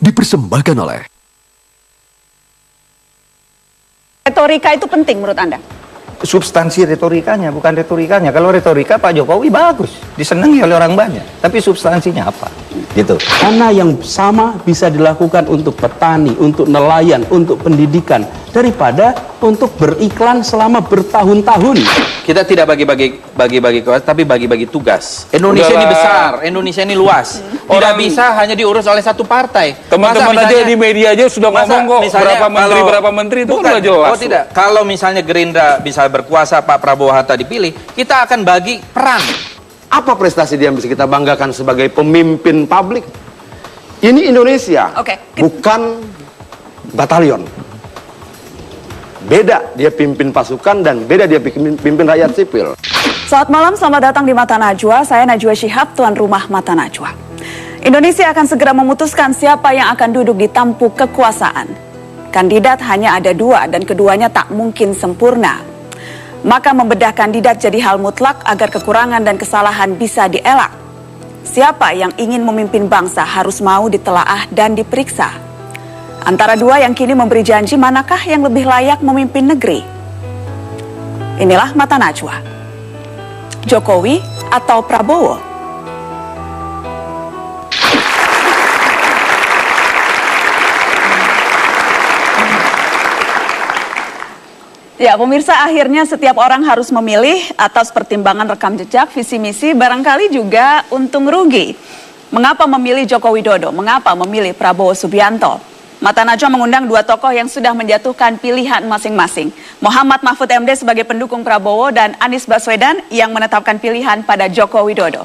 dipersembahkan oleh... Retorika itu penting menurut Anda? Substansi retorikanya, bukan retorikanya. Kalau retorika Pak Jokowi bagus, disenangi oleh orang banyak. Tapi substansinya apa? Gitu. Karena yang sama bisa dilakukan untuk petani, untuk nelayan, untuk pendidikan, daripada untuk beriklan selama bertahun-tahun. Kita tidak bagi-bagi kelas, tapi bagi-bagi tugas. Indonesia ini besar, Indonesia ini luas. Tidak bisa hanya diurus oleh satu partai. Teman-teman aja di media aja sudah ngomong kok berapa menteri itu kan udah jelas. Oh tidak, kalau misalnya Gerindra bisa berkuasa, Pak Prabowo Hatta dipilih, kita akan bagi peran. Apa prestasi dia yang bisa kita banggakan sebagai pemimpin publik? Ini Indonesia, bukan batalion. Beda dia pimpin pasukan dan beda dia pimpin rakyat sipil. Selamat malam, selamat datang di Mata Najwa. Saya Najwa Shihab, tuan rumah Mata Najwa. Indonesia akan segera memutuskan siapa yang akan duduk di tampuk kekuasaan. Kandidat hanya ada dua dan keduanya tak mungkin sempurna. Maka membedah kandidat jadi hal mutlak agar kekurangan dan kesalahan bisa dielak. Siapa yang ingin memimpin bangsa harus mau ditelaah dan diperiksa. Antara dua yang kini memberi janji, manakah yang lebih layak memimpin negeri? Inilah Mata Najwa. Jokowi atau Prabowo? Ya, pemirsa, akhirnya setiap orang harus memilih atas pertimbangan rekam jejak, visi misi, barangkali juga untung rugi. Mengapa memilih Joko Widodo? Mengapa memilih Prabowo Subianto? Mata Najwa mengundang dua tokoh yang sudah menjatuhkan pilihan masing-masing. Muhammad Mahfud MD sebagai pendukung Prabowo dan Anies Baswedan yang menetapkan pilihan pada Joko Widodo.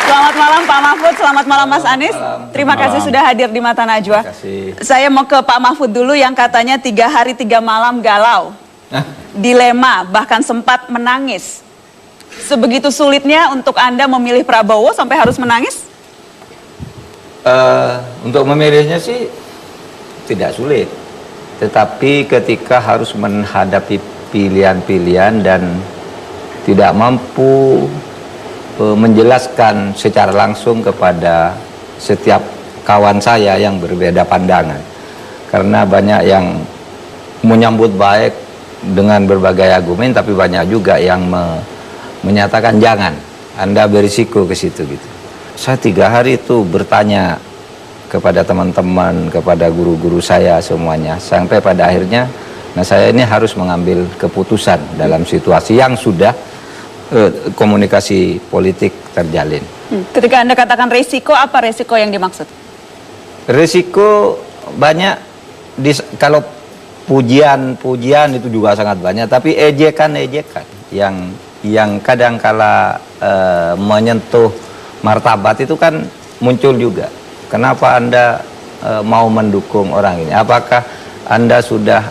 Selamat malam Pak Mahfud, selamat malam Mas Anies. Terima kasih sudah hadir di Mata Najwa. Saya mau ke Pak Mahfud dulu yang katanya 3 hari 3 malam galau. Dilema, bahkan sempat menangis. Sebegitu sulitnya untuk Anda memilih Prabowo sampai harus menangis? Untuk memilihnya sih tidak sulit. Tetapi ketika harus menghadapi pilihan-pilihan dan tidak mampu menjelaskan secara langsung kepada setiap kawan saya yang berbeda pandangan, karena banyak yang menyambut baik dengan berbagai argumen, tapi banyak juga yang menyatakan jangan, Anda berisiko ke situ gitu. Saya 3 hari itu bertanya kepada teman-teman, kepada guru-guru saya semuanya, sampai pada akhirnya saya ini harus mengambil keputusan dalam situasi yang sudah komunikasi politik terjalin. Ketika Anda katakan resiko, apa resiko yang dimaksud? Resiko banyak, kalau pujian itu juga sangat banyak, tapi ejekan yang kadang-kala menyentuh martabat itu kan muncul juga. Kenapa Anda mau mendukung orang ini? Apakah Anda sudah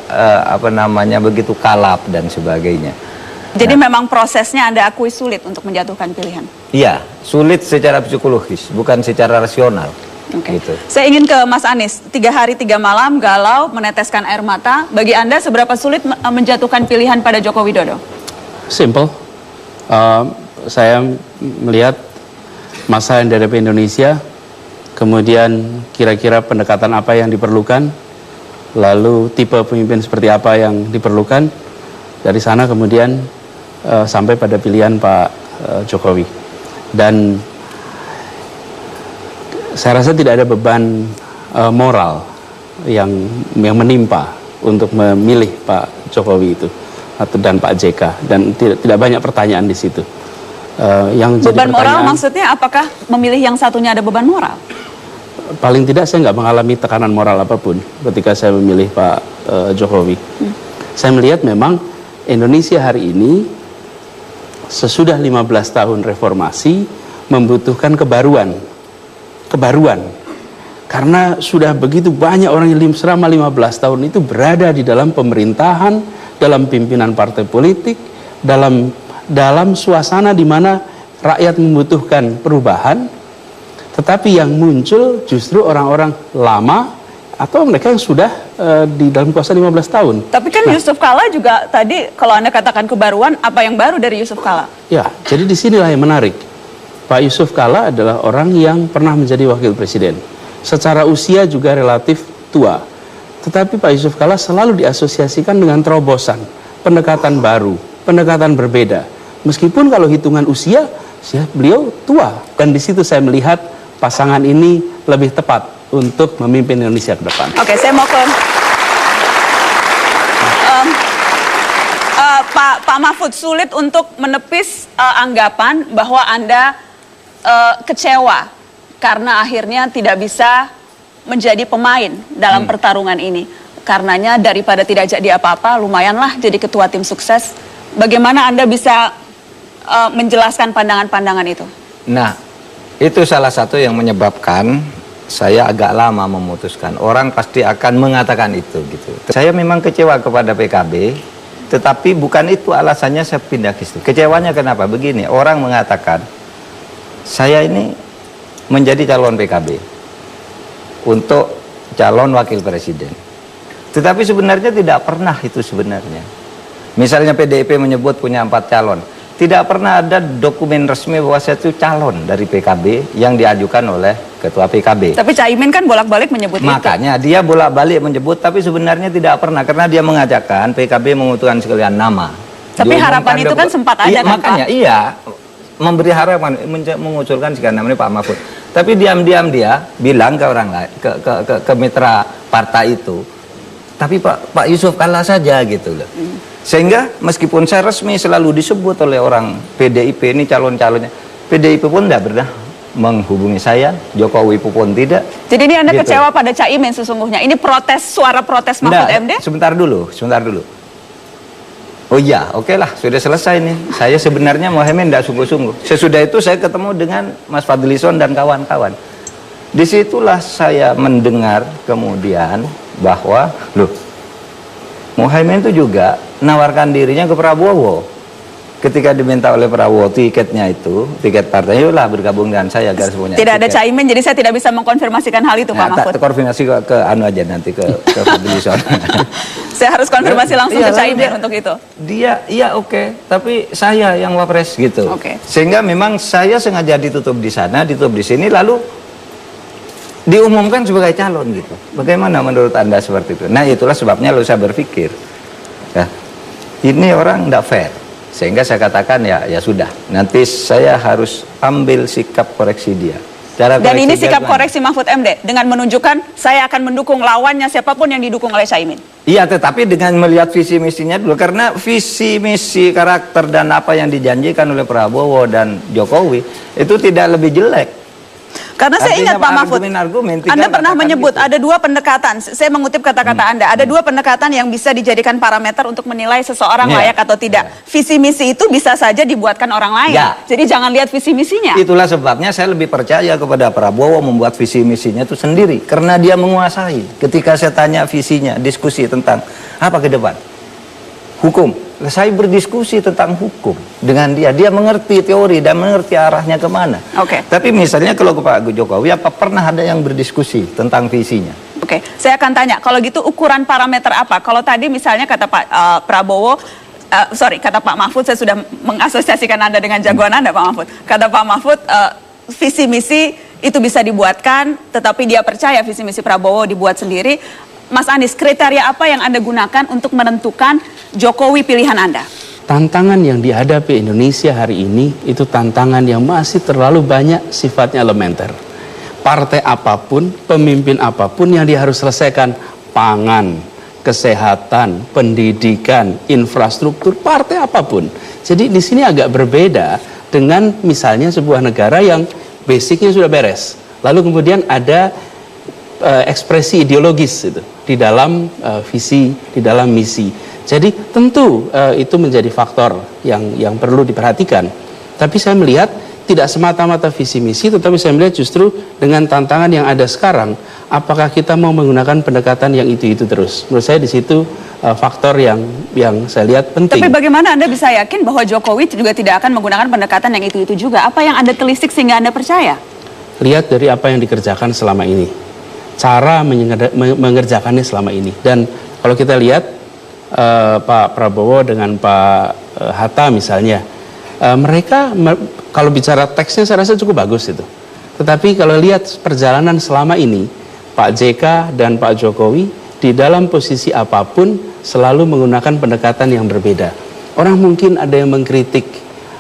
begitu kalap dan sebagainya? Jadi memang prosesnya Anda akui sulit untuk menjatuhkan pilihan? Iya, sulit secara psikologis, bukan secara rasional. Gitu. Saya ingin ke Mas Anies. 3 hari 3 malam galau, meneteskan air mata. Bagi Anda seberapa sulit menjatuhkan pilihan pada Joko Widodo? Simple. Saya melihat masa yang dihadapi Indonesia, kemudian kira-kira pendekatan apa yang diperlukan, lalu tipe pemimpin seperti apa yang diperlukan. Dari sana kemudian sampai pada pilihan Pak Jokowi. Dan saya rasa tidak ada beban moral yang menimpa untuk memilih Pak Jokowi itu dan Pak JK, dan tidak banyak pertanyaan di situ. Yang beban moral maksudnya apakah memilih yang satunya ada beban moral? Paling tidak saya nggak mengalami tekanan moral apapun ketika saya memilih Pak Jokowi. Saya melihat memang Indonesia hari ini sesudah 15 tahun reformasi membutuhkan kebaruan. Karena sudah begitu banyak orang yang selama 15 tahun itu berada di dalam pemerintahan, dalam pimpinan partai politik, dalam suasana di mana rakyat membutuhkan perubahan, tetapi yang muncul justru orang-orang lama atau mereka yang sudah di dalam kuasa 15 tahun. Tapi kan Yusuf Kala juga tadi, kalau Anda katakan kebaruan, apa yang baru dari Yusuf Kala? Ya, jadi disinilah yang menarik. Pak Yusuf Kalla adalah orang yang pernah menjadi wakil presiden. Secara usia juga relatif tua. Tetapi Pak Yusuf Kalla selalu diasosiasikan dengan terobosan, pendekatan baru, pendekatan berbeda. Meskipun kalau hitungan usia, beliau tua. Dan di situ saya melihat pasangan ini lebih tepat untuk memimpin Indonesia ke depan. Oke, saya mau ke Pak Mahfud. Sulit untuk menepis anggapan bahwa Anda kecewa karena akhirnya tidak bisa menjadi pemain dalam pertarungan ini. Karenanya daripada tidak jadi apa-apa, lumayanlah jadi ketua tim sukses. Bagaimana Anda bisa menjelaskan pandangan-pandangan itu? Nah, itu salah satu yang menyebabkan saya agak lama memutuskan. Orang pasti akan mengatakan itu gitu. Saya memang kecewa kepada PKB, tetapi bukan itu alasannya saya pindah ke situ. Kecewanya kenapa? Begini, orang mengatakan saya ini menjadi calon PKB untuk calon wakil presiden. Tetapi sebenarnya tidak pernah itu sebenarnya. Misalnya PDIP menyebut punya 4 calon. Tidak pernah ada dokumen resmi bahwa saya itu calon dari PKB yang diajukan oleh ketua PKB. Tapi Caimin kan bolak-balik menyebut Makanya itu. dia bolak-balik menyebut, tapi sebenarnya tidak pernah. Karena dia mengatakan PKB mengusulkan sekalian nama. Tapi harapan itu kan sempat ada kan, makanya, Pak? Iya, memberi harapan, mengusulkan sekalian nama ini Pak Mahfud. Tapi diam-diam dia bilang ke orang lain, ke mitra partai itu, tapi Pak Yusuf Kalla saja gitu loh. Sehingga meskipun saya resmi selalu disebut oleh orang PDIP ini calon-calonnya, PDIP pun tidak pernah menghubungi saya, Jokowi pun tidak. Jadi ini Anda gitu. kecewa pada Caimin sesungguhnya. Ini suara protes Mahfud MD? Sebentar dulu. Oh iya, oke lah, sudah selesai nih. Saya sebenarnya Mohaimin tidak sungguh-sungguh. Sesudah itu saya ketemu dengan Mas Fadlison dan kawan-kawan. Disitulah saya mendengar kemudian bahwa, loh, Mohaimin itu juga menawarkan dirinya ke Prabowo. Ketika diminta oleh Prabowo tiketnya itu, tiket partai, yolah bergabung dengan saya agar semuanya. Tidak ada Caimin, jadi saya tidak bisa mengkonfirmasikan hal itu, Pak Mahfud. Konfirmasi ke anu aja nanti ke Fadlison. Saya harus konfirmasi langsung ke Caimin untuk itu. Dia, iya oke, tapi saya yang wapres gitu. Oke. Sehingga memang saya sengaja ditutup di sana, ditutup di sini, lalu diumumkan sebagai calon gitu. Bagaimana menurut Anda seperti itu? Nah itulah sebabnya lalu saya berpikir, ya, ini orang tidak fair. Sehingga saya katakan ya sudah, nanti saya harus ambil sikap koreksi dia. Dan ini sikap koreksi Mahfud MD dengan menunjukkan saya akan mendukung lawannya siapapun yang didukung oleh Caimin. Iya, tetapi dengan melihat visi misinya dulu, karena visi misi karakter dan apa yang dijanjikan oleh Prabowo dan Jokowi itu tidak lebih jelek. Karena saya ingat Pak Mahfud, argumen, Anda pernah menyebut ada 2 pendekatan. Saya mengutip kata-kata Anda, ada 2 pendekatan yang bisa dijadikan parameter untuk menilai seseorang layak atau tidak. Visi misi itu bisa saja dibuatkan orang lain. Jadi jangan lihat visi misinya. Itulah sebabnya saya lebih percaya kepada Prabowo membuat visi misinya itu sendiri, karena dia menguasai. Ketika saya tanya visinya, diskusi tentang apa ke depan, hukum. Saya berdiskusi tentang hukum dengan dia. Dia mengerti teori dan mengerti arahnya kemana. Oke. Tapi misalnya kalau ke Pak Jokowi, apa pernah ada yang berdiskusi tentang visinya? Oke, saya akan tanya. Kalau gitu ukuran parameter apa? Kalau tadi misalnya kata Pak Prabowo, kata Pak Mahfud, saya sudah mengasosiasikan Anda dengan jagoan Anda, Pak Mahfud. Kata Pak Mahfud, visi misi itu bisa dibuatkan, tetapi dia percaya visi misi Prabowo dibuat sendiri. Mas Anies, kriteria apa yang Anda gunakan untuk menentukan Jokowi pilihan Anda? Tantangan yang dihadapi Indonesia hari ini itu tantangan yang masih terlalu banyak sifatnya elementer. Partai apapun, pemimpin apapun yang dia harus selesaikan, pangan, kesehatan, pendidikan, infrastruktur, partai apapun. Jadi di sini agak berbeda dengan misalnya sebuah negara yang basicnya sudah beres. Lalu kemudian ada ekspresi ideologis itu di dalam visi, di dalam misi. Jadi tentu itu menjadi faktor yang perlu diperhatikan. Tapi saya melihat tidak semata-mata visi misi, tetapi saya melihat justru dengan tantangan yang ada sekarang, apakah kita mau menggunakan pendekatan yang itu terus? Menurut saya di situ faktor yang saya lihat penting. Tapi bagaimana Anda bisa yakin bahwa Jokowi juga tidak akan menggunakan pendekatan yang itu juga? Apa yang Anda telisik sehingga Anda percaya? Lihat dari apa yang dikerjakan selama ini, cara mengerjakannya selama ini. Dan kalau kita lihat Pak Prabowo dengan Pak Hatta misalnya, Kalau bicara teksnya saya rasa cukup bagus itu. Tetapi kalau lihat perjalanan selama ini, Pak JK dan Pak Jokowi di dalam posisi apapun selalu menggunakan pendekatan yang berbeda. Orang mungkin ada yang mengkritik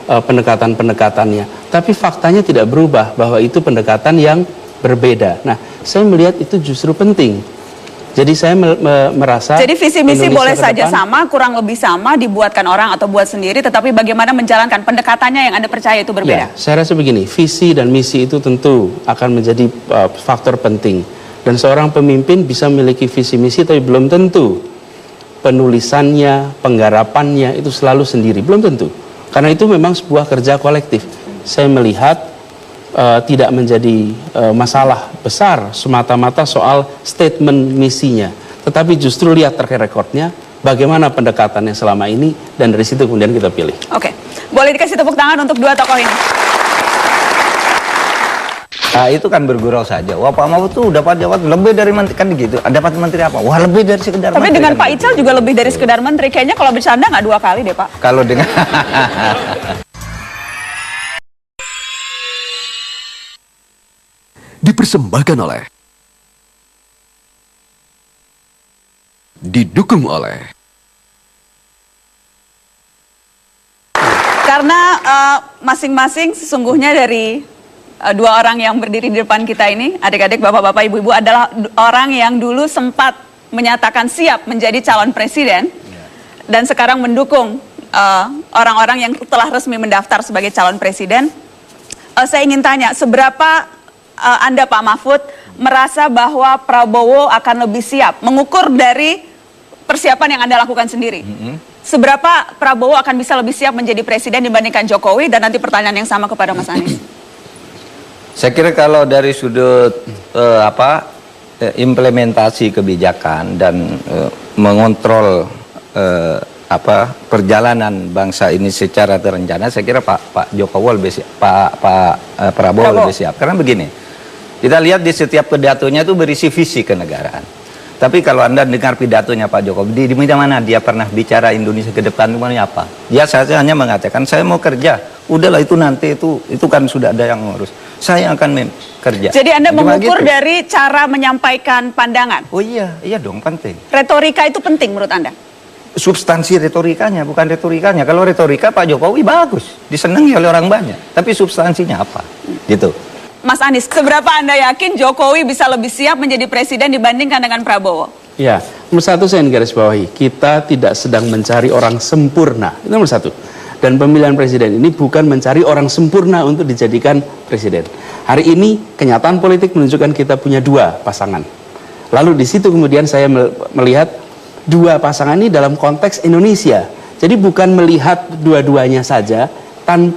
pendekatan-pendekatannya, tapi faktanya tidak berubah bahwa itu pendekatan yang berbeda. Nah, saya melihat itu justru penting. Jadi saya merasa jadi visi misi boleh saja sama, kurang lebih sama, dibuatkan orang atau buat sendiri, tetapi bagaimana menjalankan pendekatannya yang Anda percaya itu berbeda. Ya, saya rasa begini, visi dan misi itu tentu akan menjadi faktor penting. Dan seorang pemimpin bisa memiliki visi misi, tapi belum tentu penulisannya, penggarapannya itu selalu sendiri, belum tentu. Karena itu memang sebuah kerja kolektif. Saya melihat tidak menjadi masalah besar semata-mata soal statement misinya, tetapi justru lihat track recordnya, bagaimana pendekatannya selama ini, dan dari situ kemudian kita pilih. Oke, boleh dikasih tepuk tangan untuk dua tokoh ini. Nah, itu kan bergurau saja. Wah, Pak Mahfud tuh dapat jabatan lebih dari menteri, kan gitu. Dapat menteri apa? Wah, lebih dari sekedar Tapi menteri. dengan kan Pak Ical juga lebih dari sekedar menteri. Kayaknya kalau bercanda nggak 2 kali deh, Pak. Kalau dengan dipersembahkan oleh, didukung oleh, karena masing-masing sesungguhnya dari dua orang yang berdiri di depan kita ini, adik-adik, bapak-bapak, ibu-ibu, adalah orang yang dulu sempat menyatakan siap menjadi calon presiden dan sekarang mendukung orang-orang yang telah resmi mendaftar sebagai calon presiden. Saya ingin tanya, seberapa Anda, Pak Mahfud, merasa bahwa Prabowo akan lebih siap mengukur dari persiapan yang Anda lakukan sendiri? Seberapa Prabowo akan bisa lebih siap menjadi presiden dibandingkan Jokowi? Dan nanti pertanyaan yang sama kepada Mas Anies. saya kira kalau dari sudut implementasi kebijakan dan mengontrol perjalanan bangsa ini secara terencana, saya kira Pak Jokowi lebih siap, Prabowo lebih siap. Karena begini, kita lihat di setiap pidatonya itu berisi visi kenegaraan. Tapi kalau Anda dengar pidatonya Pak Jokowi, di mana dia pernah bicara Indonesia ke depan itu apa? Dia saja hanya mengatakan, saya mau kerja. Udahlah, itu nanti itu kan sudah ada yang ngurus. Saya akan kerja. Jadi Anda Cuma mengukur gitu. dari cara menyampaikan pandangan? Oh iya dong, penting. Retorika itu penting menurut Anda? Substansi retorikanya, bukan retorikanya. Kalau retorika Pak Jokowi bagus, disenangi oleh orang banyak. Tapi substansinya apa? Gitu. Mas Anies, seberapa Anda yakin Jokowi bisa lebih siap menjadi presiden dibandingkan dengan Prabowo? Ya, nomor satu saya ingin garis bawahi, kita tidak sedang mencari orang sempurna. Itu nomor satu. Dan pemilihan presiden ini bukan mencari orang sempurna untuk dijadikan presiden. Hari ini kenyataan politik menunjukkan kita punya 2 pasangan. Lalu di situ kemudian saya melihat 2 pasangan ini dalam konteks Indonesia. Jadi bukan melihat dua-duanya saja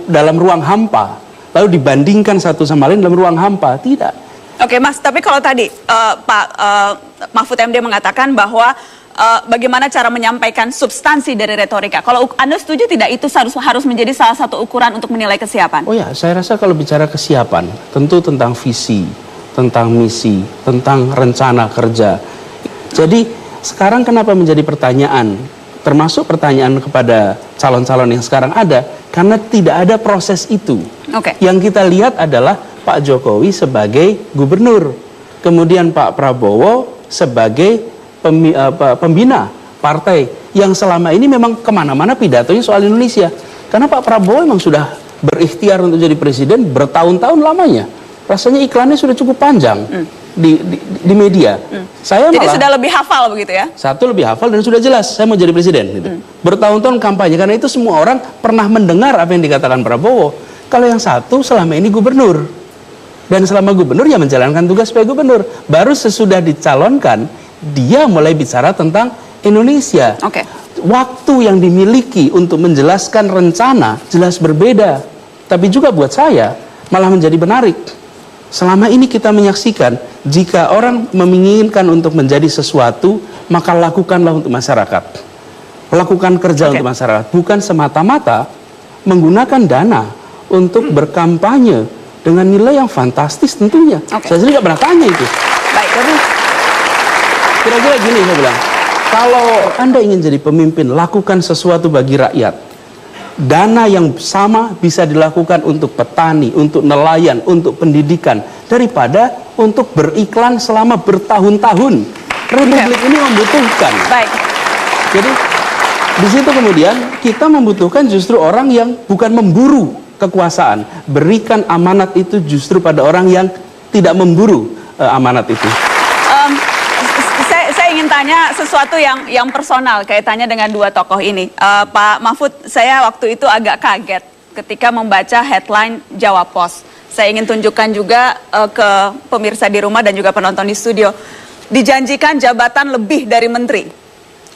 dalam ruang hampa, lalu dibandingkan satu sama lain dalam ruang hampa. Tidak. Oke Mas, tapi kalau tadi Pak Mahfud MD mengatakan bahwa bagaimana cara menyampaikan substansi dari retorika. Kalau Anda setuju tidak itu harus menjadi salah satu ukuran untuk menilai kesiapan? Oh ya, saya rasa kalau bicara kesiapan, tentu tentang visi, tentang misi, tentang rencana kerja. Jadi sekarang kenapa menjadi pertanyaan, termasuk pertanyaan kepada calon-calon yang sekarang ada, karena tidak ada proses itu. Yang kita lihat adalah Pak Jokowi sebagai gubernur, kemudian Pak Prabowo sebagai pembina partai yang selama ini memang kemana-mana pidatonya soal Indonesia. Karena Pak Prabowo memang sudah berikhtiar untuk jadi presiden bertahun-tahun lamanya. Rasanya iklannya sudah cukup panjang di media. Saya jadi malah, sudah lebih hafal begitu ya? Satu, lebih hafal dan sudah jelas saya mau jadi presiden. Gitu. Bertahun-tahun kampanye, karena itu semua orang pernah mendengar apa yang dikatakan Prabowo. Kalau yang satu selama ini gubernur. Dan selama gubernur ya menjalankan tugas sebagai gubernur. Baru sesudah dicalonkan, dia mulai bicara tentang Indonesia. Waktu yang dimiliki untuk menjelaskan rencana jelas berbeda. Tapi juga buat saya malah menjadi menarik. Selama ini kita menyaksikan, jika orang menginginkan untuk menjadi sesuatu, maka lakukanlah untuk masyarakat. Lakukan kerja untuk masyarakat. Bukan semata-mata menggunakan dana untuk berkampanye dengan nilai yang fantastis tentunya. Saya sendiri nggak pernah tanya itu. Baik. Kira-kira gini saya bilang, kalau Anda ingin jadi pemimpin, lakukan sesuatu bagi rakyat. dana yang sama bisa dilakukan untuk petani, untuk nelayan, untuk pendidikan daripada untuk beriklan selama bertahun-tahun. Republik ini membutuhkan. Baik. Jadi di situ kemudian kita membutuhkan justru orang yang bukan memburu kekuasaan. Berikan amanat itu justru pada orang yang tidak memburu amanat itu. Saya ingin tanya sesuatu yang personal kaitannya dengan dua tokoh ini. Pak Mahfud, saya waktu itu agak kaget ketika membaca headline Jawa Pos. Saya ingin tunjukkan juga ke pemirsa di rumah dan juga penonton di studio. Dijanjikan jabatan lebih dari menteri.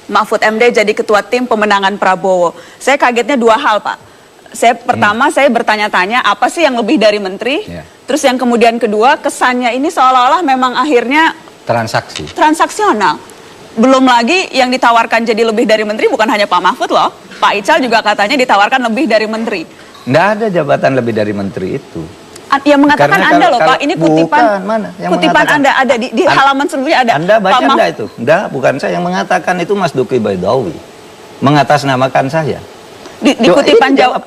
Mahfud MD jadi ketua tim pemenangan Prabowo. Saya kagetnya dua hal, Pak. Pertama, saya bertanya-tanya apa sih yang lebih dari menteri? Terus yang kemudian kedua, kesannya ini seolah-olah memang akhirnya transaksional. Belum lagi yang ditawarkan jadi lebih dari menteri bukan hanya Pak Mahfud loh. Pak Ical juga katanya ditawarkan lebih dari menteri. Nggak ada jabatan lebih dari menteri itu. Yang mengatakan Anda loh Pak, ini kutipan kutipan Anda ada di halaman sebelumnya ada. Anda baca enggak itu? Enggak, bukan saya yang mengatakan, itu Mas Duki Baidawi mengatasnamakan saya. Di kutipan Jawa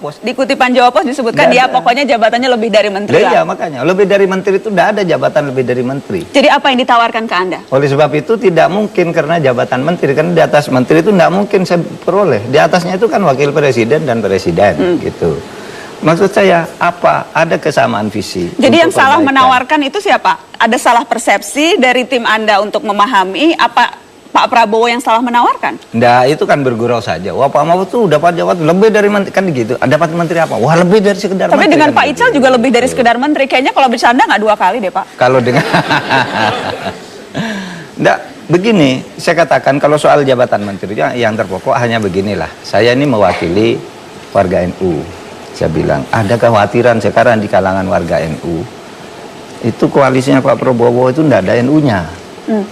Pos disebutkan dia pokoknya jabatannya lebih dari menteri. Iya, makanya lebih dari menteri itu tidak ada jabatan lebih dari menteri. Jadi apa yang ditawarkan ke Anda? Oleh sebab itu tidak mungkin, karena jabatan menteri, karena di atas menteri itu tidak mungkin saya peroleh. Di atasnya itu kan wakil presiden dan presiden gitu. Maksud saya apa? Ada kesamaan visi. Jadi yang salah menawarkan itu siapa? Ada salah persepsi dari tim Anda untuk memahami apa Pak Prabowo yang salah menawarkan? Nah, itu kan bergurau saja. Wah, Pak Mahfud tuh dapat jabatan lebih dari menteri, kan gitu. Dapat menteri apa? Wah, lebih dari sekedar menteri. Tapi dengan kan Pak Ical juga lebih dari sekedar menteri. Kayaknya kalau bercanda nggak dua kali deh, Pak. Kalau dengan Nggak, begini, saya katakan kalau soal jabatan menteri yang terpokok hanya beginilah. Saya ini mewakili warga NU. Saya bilang, ada kekhawatiran sekarang di kalangan warga NU. Itu koalisinya Pak Prabowo itu nggak ada NU-nya.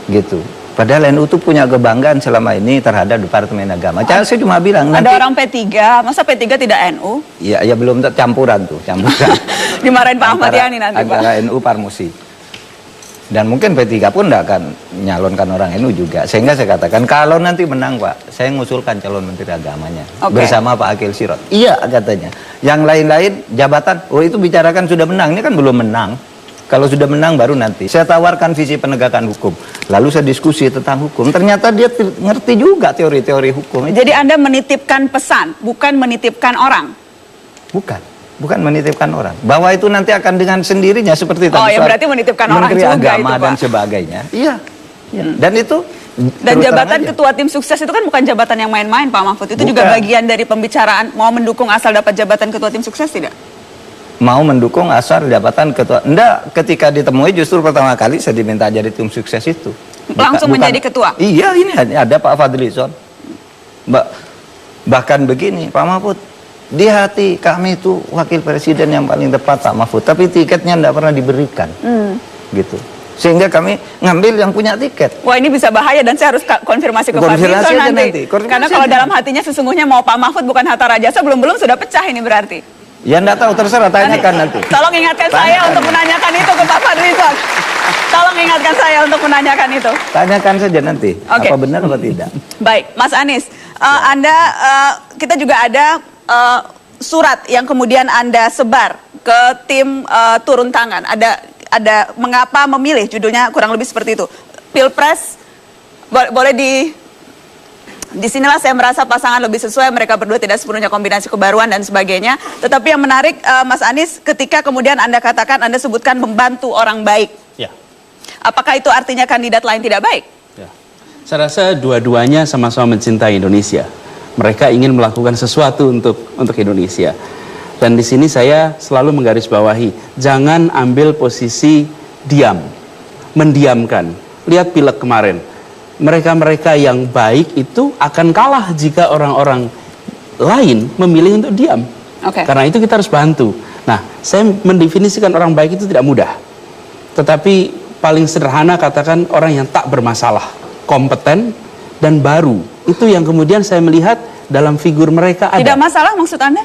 Gitu. Padahal NU itu punya kebanggaan selama ini terhadap Departemen Agama. Saya cuma bilang ada orang P3, masa P3 tidak NU? Iya, ya belum campuran. Dimarahin Pak Ahmad Yani nanti, Pak. Antara NU Parmusi. Dan mungkin P3 pun tidak akan nyalonkan orang NU juga. Sehingga saya katakan kalau nanti menang, Pak, saya ngusulkan calon Menteri Agamanya bersama Pak Akil Sirot. Iya, katanya. Yang lain-lain jabatan, itu bicarakan sudah menang. Ini kan belum menang. Kalau sudah menang baru nanti. Saya tawarkan visi penegakan hukum. Lalu saya diskusi tentang hukum. Ternyata dia ngerti juga teori-teori hukum. Jadi Anda menitipkan pesan, bukan menitipkan orang? Bukan menitipkan orang. Bahwa itu nanti akan dengan sendirinya seperti tadi. Oh ya, berarti menitipkan orang juga Agama itu, Pak. Dan sebagainya. Iya. Dan itu... Dan jabatan ketua tim sukses itu kan bukan jabatan yang main-main, Pak Mahfud. Itu juga bagian dari pembicaraan mau mendukung asal dapat jabatan ketua tim sukses tidak? Mau mendukung asal jabatan ketua. Enggak, ketika ditemui justru pertama kali saya diminta jadi tim sukses itu. Langsung menjadi ketua? Iya, ini ada Pak Fadlizon. Bahkan begini, Pak Mahfud, di hati kami itu wakil presiden yang paling tepat Pak Mahfud, tapi tiketnya enggak pernah diberikan. Gitu. Sehingga kami ngambil yang punya tiket. Wah, ini bisa bahaya dan saya harus konfirmasi ke Fadlizon nanti. Karena kalau dalam hatinya sesungguhnya mau Pak Mahfud bukan Hatta Rajasa, belum sudah pecah ini berarti. Ya enggak tahu, terserah, tanyakan nanti. Tolong ingatkan saya untuk menanyakan itu ke Pak Fadlizon. Tolong ingatkan saya untuk menanyakan itu. Tanyakan saja nanti, apa benar atau tidak. Baik, Mas Anies, kita juga ada surat yang kemudian Anda sebar ke tim turun tangan. Ada mengapa memilih, judulnya kurang lebih seperti itu. Pilpres, boleh disinilah saya merasa pasangan lebih sesuai, mereka berdua tidak sepenuhnya kombinasi kebaruan dan sebagainya. Tetapi yang menarik, Mas Anies, ketika kemudian Anda katakan, Anda sebutkan membantu orang baik. Ya. Apakah itu artinya kandidat lain tidak baik? Ya. Saya rasa dua-duanya sama-sama mencintai Indonesia. Mereka ingin melakukan sesuatu untuk Indonesia. Dan di sini saya selalu menggarisbawahi, jangan ambil posisi diam, mendiamkan. Lihat pileg kemarin. Mereka-mereka yang baik itu akan kalah jika orang-orang lain memilih untuk diam. Karena itu kita harus bantu. Nah, saya mendefinisikan orang baik itu tidak mudah. Tetapi paling sederhana katakan orang yang tak bermasalah, kompeten dan baru. Itu yang kemudian saya melihat dalam figur mereka ada. Tidak masalah maksud Anda?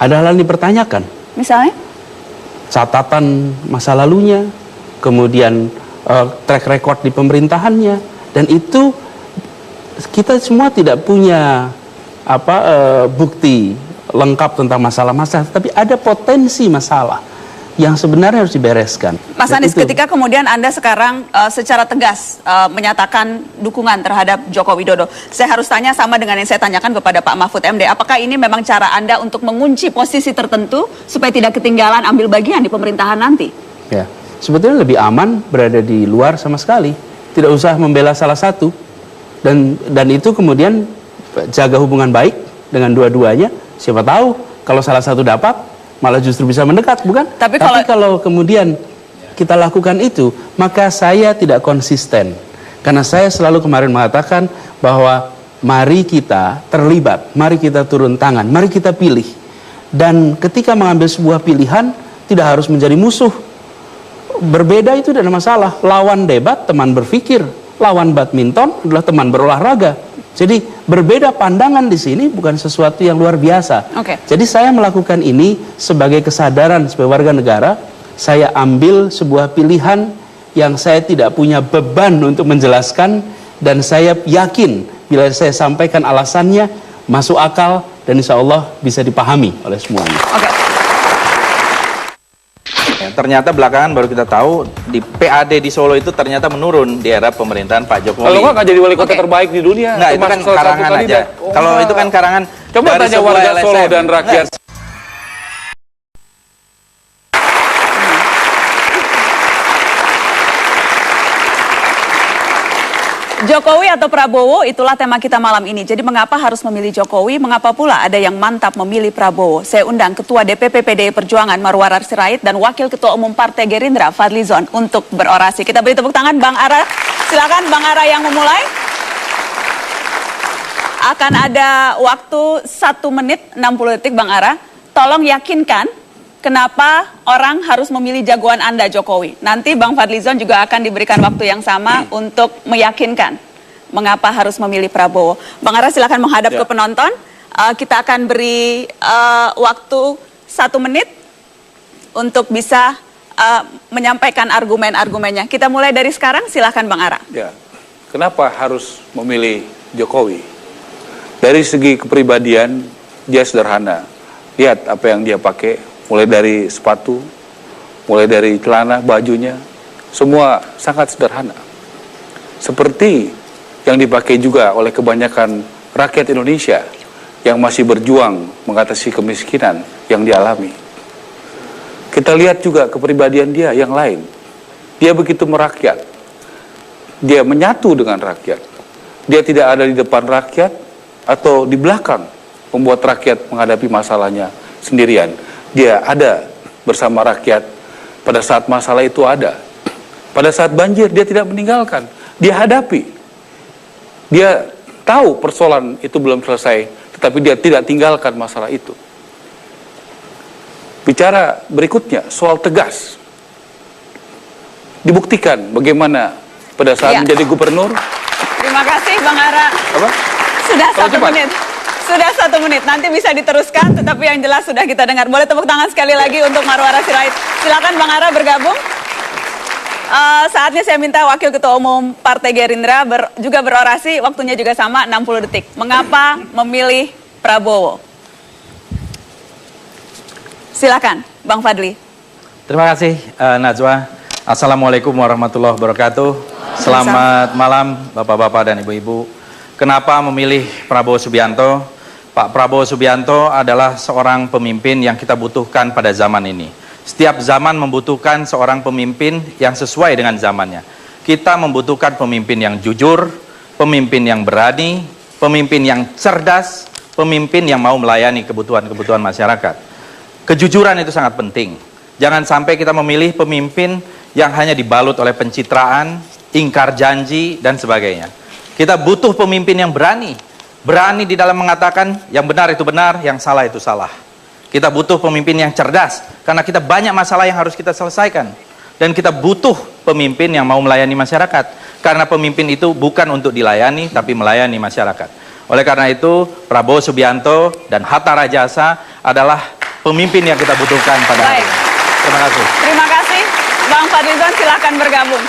Ada hal yang dipertanyakan. Misalnya? Catatan masa lalunya, kemudian track record di pemerintahannya, dan itu kita semua tidak punya bukti lengkap tentang masalah-masalah, tapi ada potensi masalah yang sebenarnya harus dibereskan. Mas Anies, ketika kemudian Anda sekarang secara tegas menyatakan dukungan terhadap Joko Widodo, saya harus tanya sama dengan yang saya tanyakan kepada Pak Mahfud MD, apakah ini memang cara Anda untuk mengunci posisi tertentu supaya tidak ketinggalan ambil bagian di pemerintahan nanti? Ya, sebetulnya lebih aman berada di luar sama sekali, tidak usah membela salah satu, dan itu kemudian jaga hubungan baik dengan dua-duanya. Siapa tahu kalau salah satu dapat malah justru bisa mendekat, bukan? Tapi kalau kemudian kita lakukan itu, maka saya tidak konsisten. Karena saya selalu kemarin mengatakan bahwa mari kita terlibat, mari kita turun tangan, mari kita pilih. Dan ketika mengambil sebuah pilihan, tidak harus menjadi musuh. Berbeda itu tidak ada masalah. Lawan debat, teman berpikir. Lawan badminton adalah teman berolahraga. Jadi berbeda pandangan di sini bukan sesuatu yang luar biasa. Jadi saya melakukan ini sebagai kesadaran sebagai warga negara. Saya ambil sebuah pilihan yang saya tidak punya beban untuk menjelaskan, dan saya yakin bila saya sampaikan alasannya masuk akal dan insya Allah bisa dipahami oleh semuanya. Ternyata belakangan baru kita tahu di PAD di Solo itu ternyata menurun di era pemerintahan Pak Jokowi. Kalau nggak jadi wali kota terbaik di dunia. Nggak, itu kan karangan aja. Kalau itu kan karangan. Coba tanya warga Solo dan rakyat. Jokowi atau Prabowo, itulah tema kita malam ini. Jadi mengapa harus memilih Jokowi? Mengapa pula ada yang mantap memilih Prabowo? Saya undang Ketua DPP PDI Perjuangan Marwarar Sirait dan Wakil Ketua Umum Partai Gerindra Fadly Zon untuk berorasi. Kita beri tepuk tangan Bang Ara. Silakan Bang Ara yang memulai. Akan ada waktu 1 menit 60 detik Bang Ara. Tolong yakinkan kenapa orang harus memilih jagoan Anda Jokowi. Nanti Bang Fadly Zon juga akan diberikan waktu yang sama untuk meyakinkan mengapa harus memilih Prabowo. Bang Ara silakan menghadap ke penonton. Kita akan beri waktu 1 menit untuk bisa menyampaikan argumen-argumennya. Kita mulai dari sekarang, silakan Bang Ara. Ya, kenapa harus memilih Jokowi? Dari segi kepribadian dia sederhana. Lihat apa yang dia pakai. Mulai dari sepatu, mulai dari celana, bajunya, semua sangat sederhana. Seperti yang dipakai juga oleh kebanyakan rakyat Indonesia yang masih berjuang mengatasi kemiskinan yang dialami. Kita lihat juga kepribadian dia yang lain. Dia begitu merakyat. Dia menyatu dengan rakyat. Dia tidak ada di depan rakyat atau di belakang membuat rakyat menghadapi masalahnya sendirian. Dia ada bersama rakyat pada saat masalah itu ada. Pada saat banjir dia tidak meninggalkan, dia hadapi. Dia tahu persoalan itu belum selesai, tetapi dia tidak tinggalkan masalah itu. Bicara berikutnya soal tegas. Dibuktikan bagaimana pada saat menjadi gubernur. Terima kasih Bang Ara. Apa? Sudah 1 menit. Sudah 1 menit, nanti bisa diteruskan, tetapi yang jelas sudah kita dengar. Boleh tepuk tangan sekali lagi untuk Marwarar Sirait. Silakan Bang Ara bergabung. Saatnya saya minta Wakil Ketua Umum Partai Gerindra juga berorasi, waktunya juga sama 60 detik. Mengapa memilih Prabowo? Silakan, Bang Fadly. Terima kasih Najwa. Assalamualaikum warahmatullahi wabarakatuh. Selamat malam Bapak-Bapak dan Ibu-Ibu. Kenapa memilih Prabowo Subianto? Pak Prabowo Subianto adalah seorang pemimpin yang kita butuhkan pada zaman ini. Setiap zaman membutuhkan seorang pemimpin yang sesuai dengan zamannya. Kita membutuhkan pemimpin yang jujur, pemimpin yang berani, pemimpin yang cerdas, pemimpin yang mau melayani kebutuhan-kebutuhan masyarakat. Kejujuran itu sangat penting. Jangan sampai kita memilih pemimpin yang hanya dibalut oleh pencitraan, ingkar janji, dan sebagainya. Kita butuh pemimpin yang berani. Berani di dalam mengatakan yang benar itu benar, yang salah itu salah. Kita butuh pemimpin yang cerdas, karena kita banyak masalah yang harus kita selesaikan. Dan kita butuh pemimpin yang mau melayani masyarakat, karena pemimpin itu bukan untuk dilayani, tapi melayani masyarakat. Oleh karena itu, Prabowo Subianto dan Hatta Rajasa adalah pemimpin yang kita butuhkan pada hari ini. Terima kasih. Terima kasih. Bang Fadly Zon, silakan bergabung.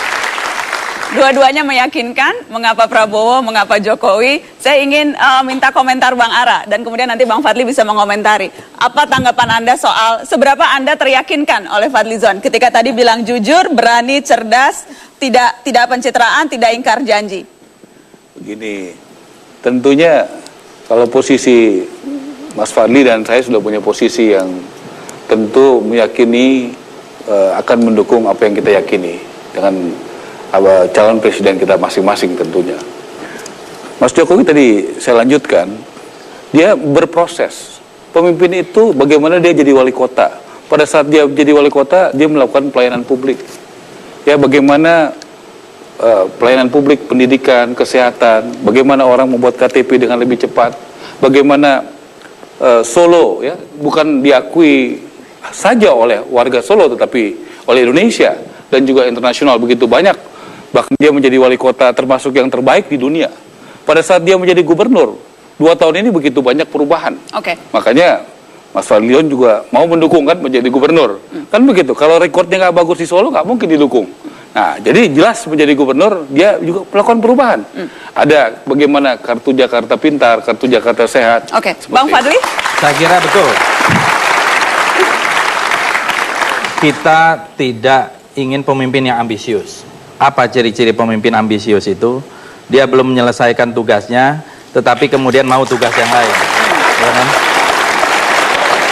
Dua-duanya meyakinkan. Mengapa Prabowo, mengapa Jokowi? Saya ingin minta komentar Bang Ara dan kemudian nanti Bang Fadli bisa mengomentari. Apa tanggapan Anda soal seberapa Anda teryakinkan oleh Fadlizon ketika tadi bilang jujur, berani, cerdas, tidak pencitraan, tidak ingkar janji? Begini, tentunya kalau posisi Mas Fadli dan saya sudah punya posisi yang tentu meyakini akan mendukung apa yang kita yakini dengan calon presiden kita masing-masing tentunya. Mas Jokowi tadi saya lanjutkan, dia berproses. Pemimpin itu bagaimana dia jadi wali kota. Pada saat dia jadi wali kota, dia melakukan pelayanan publik. Ya, bagaimana pelayanan publik, pendidikan, kesehatan, bagaimana orang membuat KTP dengan lebih cepat, bagaimana Solo ya bukan diakui saja oleh warga Solo tetapi oleh Indonesia dan juga internasional begitu banyak, bahkan dia menjadi wali kota termasuk yang terbaik di dunia. Pada saat dia menjadi gubernur 2 tahun ini begitu banyak perubahan. Makanya Mas Fadlion juga mau mendukung kan menjadi gubernur. Kan begitu, kalau rekornya nggak bagus di Solo nggak mungkin didukung. Nah, jadi jelas menjadi gubernur dia juga melakukan perubahan. Ada bagaimana kartu Jakarta Pintar, kartu Jakarta Sehat. Bang Fadli? Saya kira betul. Kita tidak ingin pemimpin yang ambisius. Apa ciri-ciri pemimpin ambisius itu? Dia belum menyelesaikan tugasnya, tetapi kemudian mau tugas yang lain. Ya kan?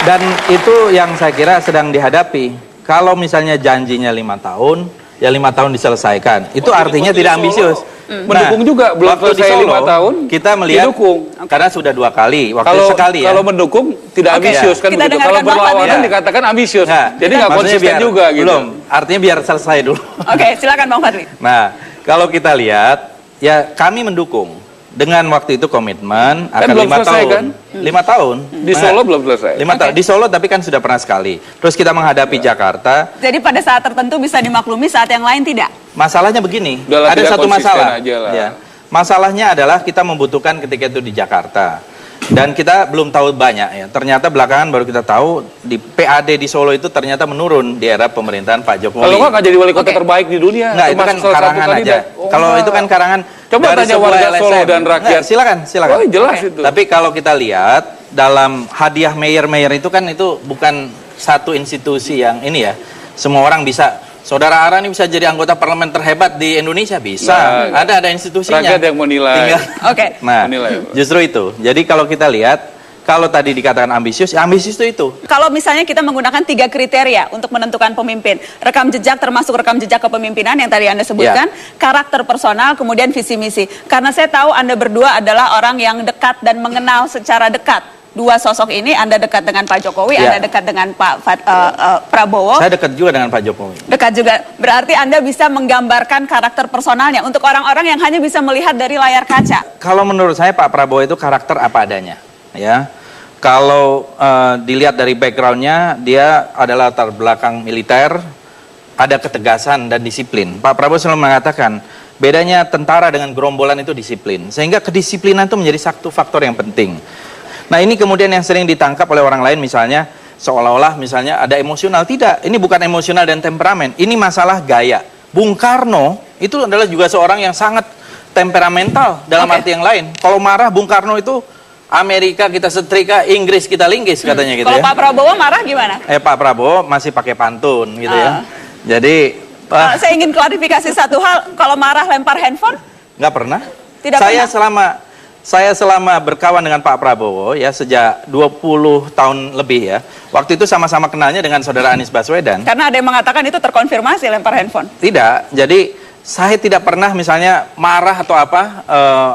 Dan itu yang saya kira sedang dihadapi. Kalau misalnya janjinya 5 tahun, ya 5 tahun diselesaikan. Itu artinya tidak ambisius. Mendukung juga, belum selesai 5 tahun, kita melihat didukung. Karena sudah 2 kali, waktu sekali ya. Kalau mendukung tidak ambisius kan begitu. Kalau berlawanan dikatakan ambisius. Jadi nggak konsisten juga gitu. Belum, artinya biar selesai dulu. Silakan Bang Fadli. Nah, kalau kita lihat, ya kami mendukung. Dengan waktu itu komitmen akan 5 tahun. Kan? 5 tahun. Di Solo belum selesai. 5 tahun. Di Solo tapi kan sudah pernah sekali. Terus kita menghadapi Jakarta. Jadi pada saat tertentu bisa dimaklumi, saat yang lain tidak? Masalahnya begini. Udahlah, ada satu masalah. Ya. Masalahnya adalah kita membutuhkan ketika itu di Jakarta. Dan kita belum tahu banyak ya. Ternyata belakangan baru kita tahu di PAD di Solo itu ternyata menurun di era pemerintahan Pak Jokowi. Kalau nggak jadi wali kota terbaik di dunia. Nggak, itu kan karangan aja. Kalau itu kan karangan. Coba tanya warga Solo dan rakyat. Silakan. Oh, jelas itu. Tapi kalau kita lihat dalam hadiah mayor itu kan itu bukan satu institusi yang ini ya. Semua orang bisa. Saudara Ara ini bisa jadi anggota parlemen terhebat di Indonesia, bisa. Nah, ada institusinya. Rakyat yang menilai. Nah, justru itu. Jadi kalau kita lihat, kalau tadi dikatakan ambisius, ya ambisius itu. Kalau misalnya kita menggunakan 3 kriteria untuk menentukan pemimpin, rekam jejak termasuk rekam jejak kepemimpinan yang tadi Anda sebutkan, karakter personal, kemudian visi misi. Karena saya tahu Anda berdua adalah orang yang dekat dan mengenal secara dekat. 2 sosok ini, Anda dekat dengan Pak Jokowi, Anda dekat dengan Pak Prabowo. Saya dekat juga dengan Pak Jokowi. Dekat juga, berarti Anda bisa menggambarkan karakter personalnya untuk orang-orang yang hanya bisa melihat dari layar kaca. Kalau menurut saya Pak Prabowo itu karakter apa adanya, ya. Kalau dilihat dari backgroundnya, dia adalah latar belakang militer, ada ketegasan dan disiplin. Pak Prabowo selalu mengatakan, bedanya tentara dengan gerombolan itu disiplin. Sehingga kedisiplinan itu menjadi satu faktor yang penting. Nah ini kemudian yang sering ditangkap oleh orang lain misalnya seolah-olah misalnya ada emosional. Tidak, ini bukan emosional dan temperamen, ini masalah gaya. Bung Karno itu adalah juga seorang yang sangat temperamental dalam arti yang lain. Kalau marah Bung Karno itu Amerika kita setrika, Inggris kita linggis katanya gitu. Kalau Pak Prabowo marah gimana? Pak Prabowo masih pakai pantun gitu ya. Jadi saya ingin klarifikasi satu hal, kalau marah lempar handphone? Nggak pernah. Tidak pernah. Saya selama berkawan dengan Pak Prabowo ya sejak 20 tahun lebih ya. Waktu itu sama-sama kenalnya dengan saudara Anies Baswedan. Karena ada yang mengatakan itu terkonfirmasi lempar handphone. Tidak. Jadi saya tidak pernah misalnya marah atau apa,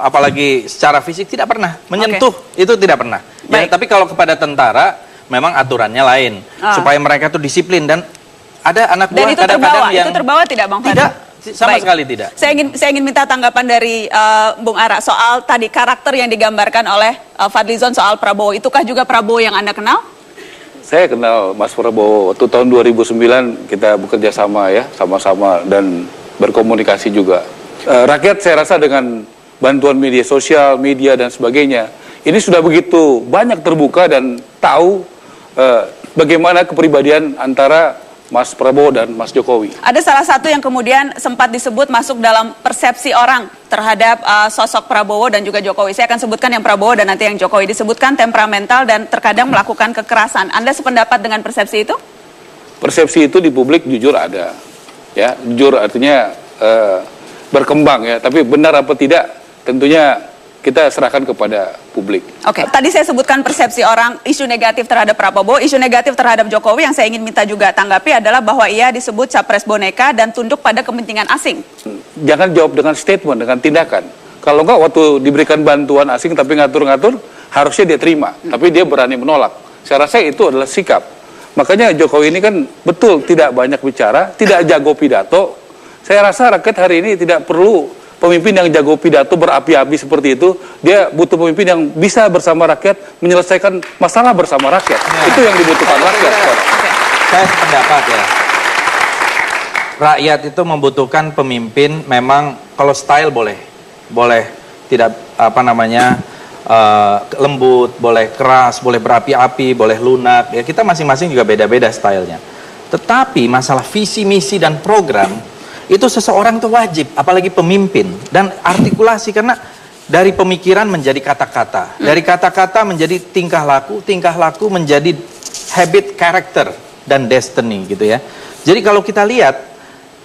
apalagi secara fisik tidak pernah menyentuh. Itu tidak pernah. Ya, tapi kalau kepada tentara memang aturannya lain supaya mereka tuh disiplin dan ada anak buah kadang-kadang yang itu terbawa tidak Bang Fadli? Tidak. Sama sekali tidak. Saya ingin minta tanggapan dari Bung Ara soal tadi karakter yang digambarkan oleh Fadlizon soal Prabowo. Itukah juga Prabowo yang Anda kenal? Saya kenal Mas Prabowo waktu tahun 2009 kita bekerja sama ya, sama-sama dan berkomunikasi juga. Rakyat saya rasa dengan bantuan media sosial, media dan sebagainya, ini sudah begitu banyak terbuka dan tahu bagaimana kepribadian antara Mas Prabowo dan Mas Jokowi. Ada salah satu yang kemudian sempat disebut masuk dalam persepsi orang terhadap sosok Prabowo dan juga Jokowi. Saya akan sebutkan yang Prabowo dan nanti yang Jokowi. Disebutkan temperamental dan terkadang melakukan kekerasan. Anda sependapat dengan persepsi itu? Persepsi itu di publik jujur ada. Ya, jujur artinya berkembang ya. Tapi benar apa tidak tentunya kita serahkan kepada publik. Oke, tadi saya sebutkan persepsi orang, isu negatif terhadap Prabowo, isu negatif terhadap Jokowi yang saya ingin minta juga tanggapi adalah bahwa ia disebut capres boneka dan tunduk pada kepentingan asing. Jangan jawab dengan statement, dengan tindakan. Kalau enggak waktu diberikan bantuan asing tapi ngatur-ngatur, harusnya dia terima. Tapi dia berani menolak. Saya rasa itu adalah sikap. Makanya Jokowi ini kan betul tidak banyak bicara, tidak jago pidato. Saya rasa rakyat hari ini tidak perlu pemimpin yang jago pidato berapi-api seperti itu. Dia butuh pemimpin yang bisa bersama rakyat menyelesaikan masalah bersama rakyat. Itu yang dibutuhkan rakyat. Saya sependapat ya. Rakyat itu membutuhkan pemimpin memang kalau style boleh tidak lembut, boleh keras, boleh berapi-api, boleh lunak. Ya kita masing-masing juga beda-beda stylenya. Tetapi masalah visi, misi dan program itu seseorang itu wajib, apalagi pemimpin, dan artikulasi, karena dari pemikiran menjadi kata-kata, dari kata-kata menjadi tingkah laku menjadi habit, karakter, dan destiny gitu ya. Jadi kalau kita lihat,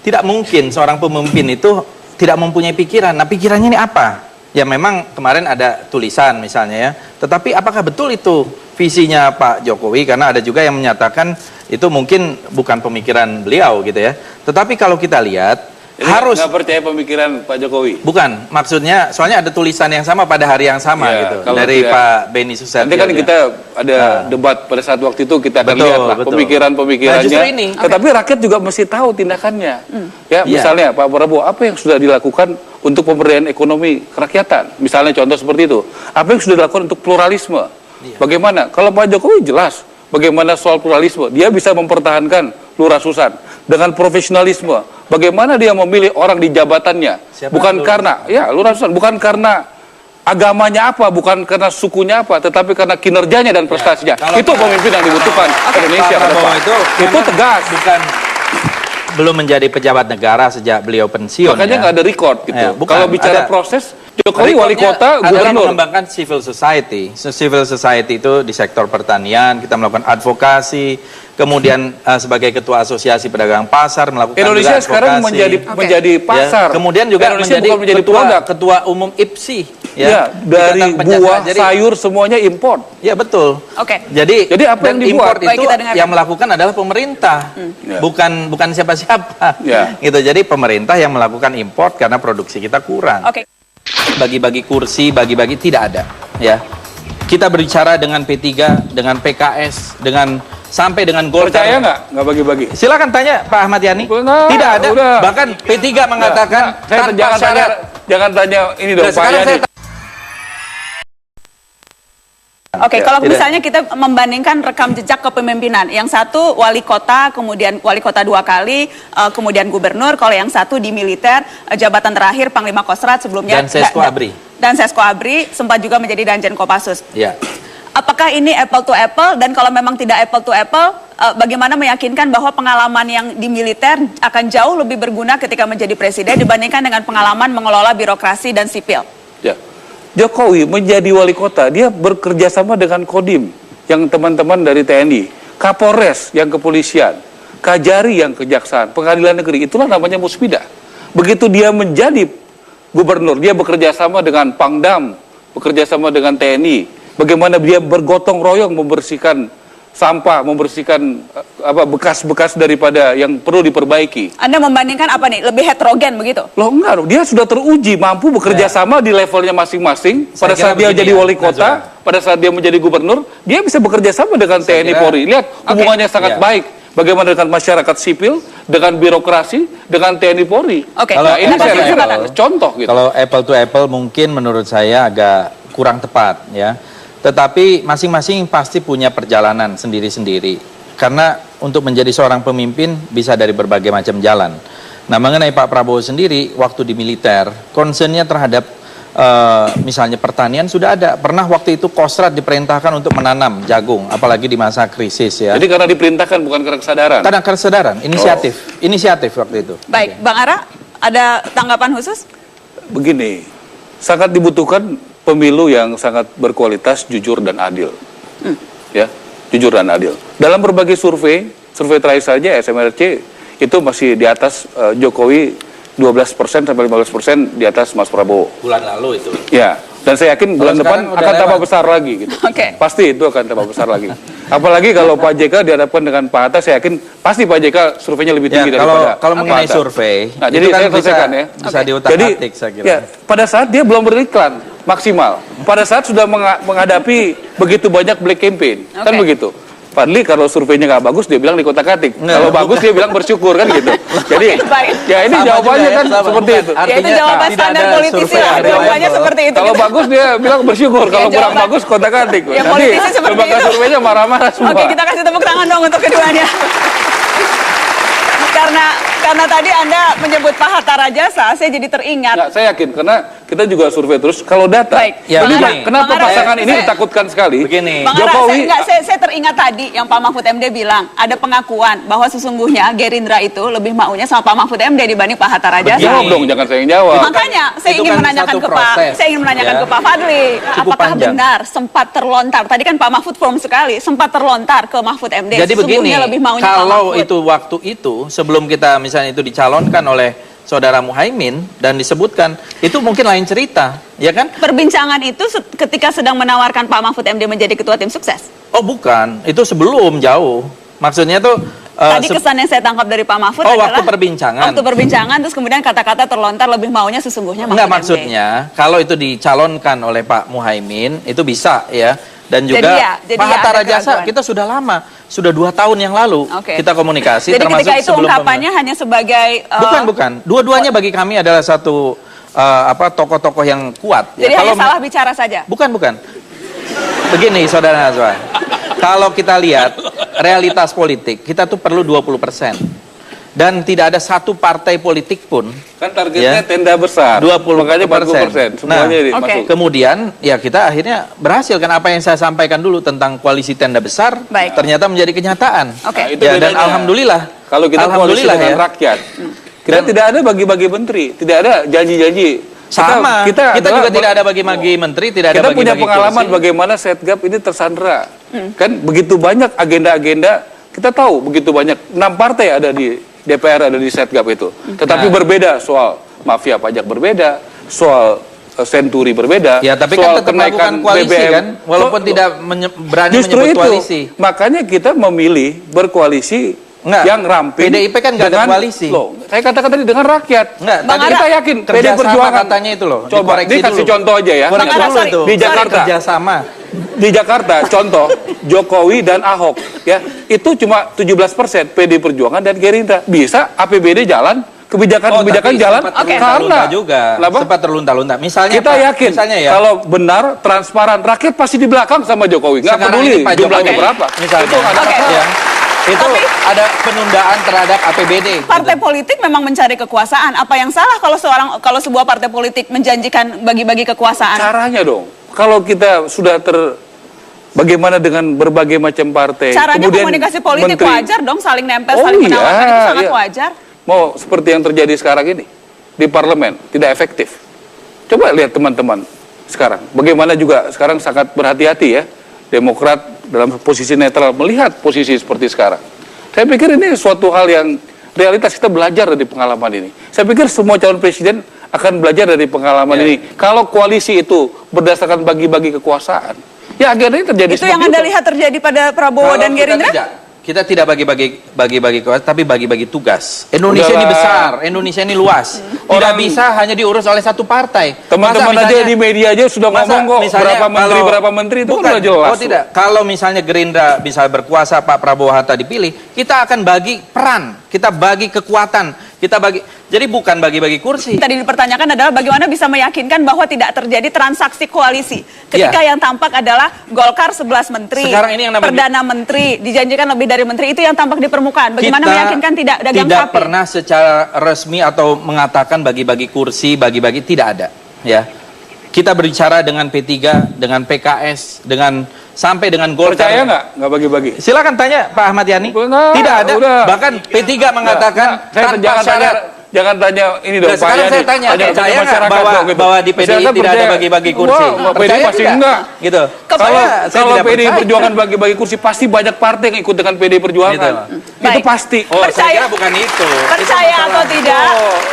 tidak mungkin seorang pemimpin itu tidak mempunyai pikiran. Nah pikirannya ini apa? Ya memang kemarin ada tulisan misalnya ya, tetapi apakah betul itu visinya Pak Jokowi? Karena ada juga yang menyatakan itu mungkin bukan pemikiran beliau gitu ya. Tetapi kalau kita lihat jadi harus nggak percaya pemikiran Pak Jokowi. Bukan, maksudnya soalnya ada tulisan yang sama pada hari yang sama ya, gitu dari tidak, Pak Beni Susetio. Nanti kan kita ada debat pada saat waktu itu kita akan lihat lah pemikiran-pemikirannya. Nah, tetapi rakyat juga mesti tahu tindakannya. Ya, misalnya Pak Prabowo, apa yang sudah dilakukan untuk pemberdayaan ekonomi kerakyatan? Misalnya contoh seperti itu. Apa yang sudah dilakukan untuk pluralisme? Bagaimana? Kalau Pak Jokowi jelas bagaimana soal pluralisme, dia bisa mempertahankan Lurah Susan dengan profesionalisme. Bagaimana dia memilih orang di jabatannya? Bukan karena Lurah Susan, bukan karena agamanya apa, bukan karena sukunya apa, tetapi karena kinerjanya dan prestasinya. Itu pemimpin yang dibutuhkan Indonesia ke depan. Itu tegas. Bukan belum menjadi pejabat negara sejak beliau pensiun. Makanya nggak ada record gitu. Kalau bicara proses, Jokowi wali kota, gubernur. Mengembangkan civil society. Civil society itu di sektor pertanian, kita melakukan advokasi, kemudian sebagai ketua asosiasi pedagang pasar melakukan Indonesia juga sekarang menjadi pasar. Ya, kemudian juga menjadi ketua umum IPSI. Ya, dari buah, sayur semuanya import. Ya betul. Jadi apa yang dibuat itu yang melakukan adalah pemerintah, bukan siapa-siapa. Gitu. Jadi pemerintah yang melakukan import karena produksi kita kurang. Bagi-bagi kursi, bagi-bagi tidak ada. Ya, kita berbicara dengan P3, dengan PKS, sampai dengan Golkar. Percaya nggak bagi-bagi? Silakan tanya Pak Ahmad Yani. Tidak ada. Udah. Bahkan P3 mengatakan tanpa syarat. Jangan tanya ini dong Pak Yani. Kalau misalnya kita membandingkan rekam jejak kepemimpinan, yang satu wali kota, kemudian wali kota 2 kali, kemudian gubernur, kalau yang satu di militer, jabatan terakhir Panglima Kostrat sebelumnya. Dan Sesko Abri sempat juga menjadi Danjen Kopassus. Apakah ini apple to apple, dan kalau memang tidak apple to apple, bagaimana meyakinkan bahwa pengalaman yang di militer akan jauh lebih berguna ketika menjadi presiden dibandingkan dengan pengalaman mengelola birokrasi dan sipil? Jokowi menjadi wali kota, dia bekerja sama dengan Kodim, yang teman-teman dari TNI, Kapolres yang kepolisian, Kajari yang kejaksaan, pengadilan negeri, itulah namanya musbidah. Begitu dia menjadi gubernur, dia bekerja sama dengan Pangdam, bekerja sama dengan TNI, bagaimana dia bergotong royong membersihkan sampah, membersihkan bekas-bekas daripada yang perlu diperbaiki. Anda membandingkan apa nih? Lebih heterogen begitu? Loh enggak, dia sudah teruji mampu bekerja sama di levelnya masing-masing. Pada saat dia jadi wali kota, pada saat dia menjadi gubernur, dia bisa bekerja sama dengan TNI Polri. Lihat hubungannya sangat baik. Bagaimana dengan masyarakat sipil, dengan birokrasi, dengan TNI Polri. Kalau ini saya rasa contoh gitu. Kalau apple to apple mungkin menurut saya agak kurang tepat ya. Tetapi masing-masing pasti punya perjalanan sendiri-sendiri. Karena untuk menjadi seorang pemimpin bisa dari berbagai macam jalan. Nah mengenai Pak Prabowo sendiri, waktu di militer, concernnya terhadap misalnya pertanian sudah ada. Pernah waktu itu Kostrad diperintahkan untuk menanam jagung, apalagi di masa krisis ya. Jadi karena diperintahkan bukan karena kesadaran? Karena kesadaran, inisiatif waktu itu. Baik, Bang Ara, ada tanggapan khusus? Begini, sangat dibutuhkan pemilu yang sangat berkualitas, jujur dan adil. Ya, jujur dan adil. Dalam berbagai survei terakhir saja SMRC itu masih di atas Jokowi 12% sampai 15% di atas Mas Prabowo. Bulan lalu itu. Ya, dan saya yakin bulan depan akan tambah besar lagi gitu. Pasti itu akan tambah besar lagi. Apalagi kalau Pak JK dihadapkan dengan Pak Hatta, saya yakin pasti Pak JK surveinya lebih tinggi daripada kalau mengenai survei. Nah, jadi saya selesaikan ya. Bisa diutak-atik saya kira. Ya, pada saat dia belum beriklan maksimal, pada saat sudah menghadapi begitu banyak black campaign, kan begitu. Fadli kalau surveinya nggak bagus dia bilang di Kotak-Atik. Kalau bagus dia bilang bersyukur kan gitu. Jadi ya ini jawabannya kan seperti itu. Ya itu jawaban standar politisi lah. Jawabannya seperti itu. Kalau bagus dia bilang bersyukur. Kalau kurang bagus Kotak-Atik. Ya politisi seperti itu. Lembaga surveinya marah-marah semua. Oke, kita kasih tepuk tangan dong untuk keduanya. Karena tadi Anda menyebut Pak Hatta Rajasa, saya jadi teringat. Nggak, saya yakin karena kita juga survei terus. Kalau data, kenapa pasangan ini ditakutkan sekali? Begini, Bang Jokowi. saya teringat tadi yang Pak Mahfud MD bilang ada pengakuan bahwa sesungguhnya Gerindra itu lebih maunya sama Pak Mahfud MD dibanding Pak Hatta Rajasa. Jawab dong, jangan saya yang jawab. Makanya saya ingin menanyakan ke Pak Fadli, apakah benar sempat terlontar? Tadi kan Pak Mahfud firm sekali, sempat terlontar ke Mahfud MD. Jadi begini, lebih maunya kalau itu waktu itu sebelum kita misalnya itu dicalonkan oleh saudara Muhaimin dan disebutkan, itu mungkin lain cerita, ya kan? Perbincangan itu ketika sedang menawarkan Pak Mahfud MD menjadi ketua tim sukses? Oh bukan, itu sebelum jauh. Maksudnya tuh tadi kesan yang saya tangkap dari Pak Mahfud adalah waktu perbincangan. Waktu perbincangan terus kemudian kata-kata terlontar lebih maunya sesungguhnya Mahfud Enggak, maksudnya kalau itu dicalonkan oleh Pak Muhaimin itu bisa ya. Dan juga jadi Pak Hatta Rajasa kita sudah lama, sudah 2 tahun yang lalu kita komunikasi. Jadi termasuk ketika itu ungkapannya hanya sebagai bukan. Dua-duanya bagi kami adalah satu tokoh-tokoh yang kuat. Jadi hanya salah bicara saja. Bukan. Begini Saudara Nazwa, kalau kita lihat realitas politik kita tuh perlu 20%. Dan tidak ada satu partai politik pun. Kan targetnya tenda besar. 20%. Makanya 40%. Semuanya masuk. Kemudian ya kita akhirnya berhasil kan apa yang saya sampaikan dulu tentang koalisi tenda besar. Ternyata menjadi kenyataan. Dan alhamdulillah. Kalau kita koalisi dengan rakyat. Kita tidak ada bagi-bagi menteri. Tidak ada janji-janji. Kita juga tidak ada bagi-bagi menteri. Tidak ada kita bagi-bagi punya pengalaman kursi. Bagaimana Setgap ini tersandra. Kan begitu banyak agenda-agenda. Kita tahu begitu banyak. 6 partai ada di DPR, ada di Setgap itu. Tetapi berbeda soal mafia pajak berbeda, soal senturi berbeda, ya, tapi soal kan kenaikan koalisi BBM. Kan, walaupun tidak berani menyebut koalisi. Makanya kita memilih berkoalisi yang ramping. PDIP kan nggak ada koalisi. Loh, saya katakan tadi dengan rakyat. Tadi kita yakin PD Perjuangan katanya itu loh. Coba dikasih contoh aja ya. Di Jakarta. Di Jakarta, contoh Jokowi dan Ahok, ya itu cuma 17% PD Perjuangan dan Gerindra. Bisa APBD jalan, kebijakan jalan karena juga sempat terlunta-lunta. Misalnya kita yakin kalau benar transparan rakyat pasti di belakang sama Jokowi. Nggak peduli jumlahnya berapa. Misalnya itu ada itu ada penundaan terhadap APBD. Partai politik memang mencari kekuasaan. Apa yang salah kalau sebuah partai politik menjanjikan bagi-bagi kekuasaan? Caranya dong. Kalau kita sudah bagaimana dengan berbagai macam partai. Caranya komunikasi politik wajar dong, saling nempel, saling menawarkan itu sangat wajar. Mau seperti yang terjadi sekarang ini di parlemen tidak efektif. Coba lihat teman-teman sekarang. Bagaimana juga sekarang sangat berhati-hati ya. Demokrat dalam posisi netral melihat posisi seperti sekarang. Saya pikir ini suatu hal yang realitas kita belajar dari pengalaman ini. Saya pikir semua calon presiden akan belajar dari pengalaman ini. Kalau koalisi itu berdasarkan bagi-bagi kekuasaan, ya akhirnya terjadi itu yang Anda lihat terjadi pada Prabowo dan Gerindra? Kita tidak bagi-bagi kekuasaan, tapi bagi-bagi tugas. Indonesia ini besar, Indonesia ini luas. Tidak bisa hanya diurus oleh satu partai. Teman-teman aja di media aja sudah ngomong kok berapa menteri itu kan jelas. Oh tidak, kalau misalnya Gerindra bisa berkuasa, Pak Prabowo Hatta dipilih, kita akan bagi peran, kita bagi kekuatan, kita bagi. Jadi bukan bagi-bagi kursi. Tadi dipertanyakan adalah bagaimana bisa meyakinkan bahwa tidak terjadi transaksi koalisi. Ketika yang tampak adalah Golkar 11 menteri, sekarang ini yang Perdana Menteri, dijanjikan lebih dari menteri, itu yang tampak di permukaan. Bagaimana meyakinkan tidak dagang sapi? Tidak pernah secara resmi atau mengatakan bagi-bagi kursi, bagi-bagi, tidak ada. Ya. Kita berbicara dengan P3, dengan PKS, sampai dengan Golkar. Percaya nggak bagi-bagi? Silakan tanya Pak Ahmad Yani. Tidak ada. Udah. Bahkan P3 mengatakan tanpa syarat. Jangan tanya ini dong. Sekarang saya tanya, percaya nggak bahwa di PDI tidak ada bagi-bagi kursi? Wah, PDI pasti enggak. Gitu. Kalau PDI Perjuangan bagi-bagi kursi, pasti banyak partai yang ikut dengan PDI Perjuangan. Itu pasti. Saya kira bukan itu. Percaya atau tidak?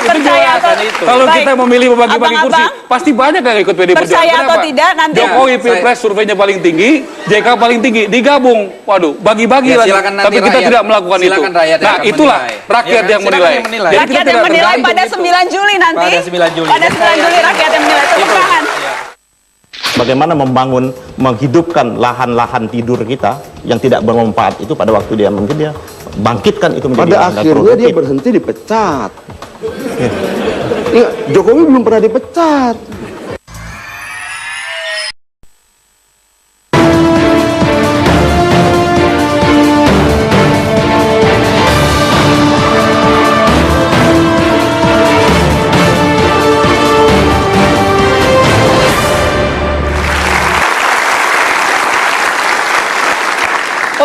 Percaya atau tidak? Kalau kita memilih bagi-bagi kursi, pasti banyak yang ikut PDI Perjuangan. Percaya atau tidak? Nanti Jokowi Pilpres surveinya paling tinggi, JK paling tinggi, digabung. Waduh, bagi-bagi lagi. Tapi kita tidak melakukan itu. Nah, itulah rakyat yang menilai. Rakyat yang menilai pada 9 Juli nanti. Pada 9 Juli. Pada 9 Juli rakyat yang menilai. Tepuk tangan. Bagaimana menghidupkan lahan-lahan tidur kita yang tidak bermanfaat itu pada waktu dia mungkin dia bangkitkan itu menjadi Pada lahan akhirnya produktif. dia berhenti dipecat. Ingat, Jokowi belum pernah dipecat.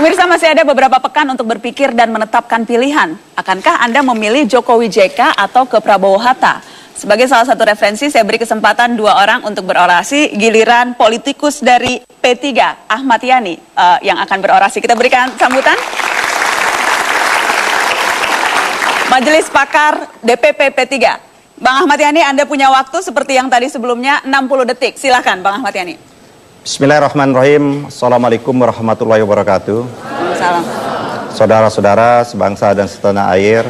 Pemirsa, masih ada beberapa pekan untuk berpikir dan menetapkan pilihan. Akankah Anda memilih Jokowi JK atau ke Prabowo Hatta? Sebagai salah satu referensi, saya beri kesempatan 2 orang untuk berorasi. Giliran politikus dari P3, Ahmad Yani, yang akan berorasi. Kita berikan sambutan. Majelis Pakar DPP P3. Bang Ahmad Yani, Anda punya waktu seperti yang tadi sebelumnya, 60 detik. Silakan, Bang Ahmad Yani. Bismillahirrahmanirrahim. Assalamualaikum warahmatullahi wabarakatuh. Salam. Saudara-saudara sebangsa dan setanah air,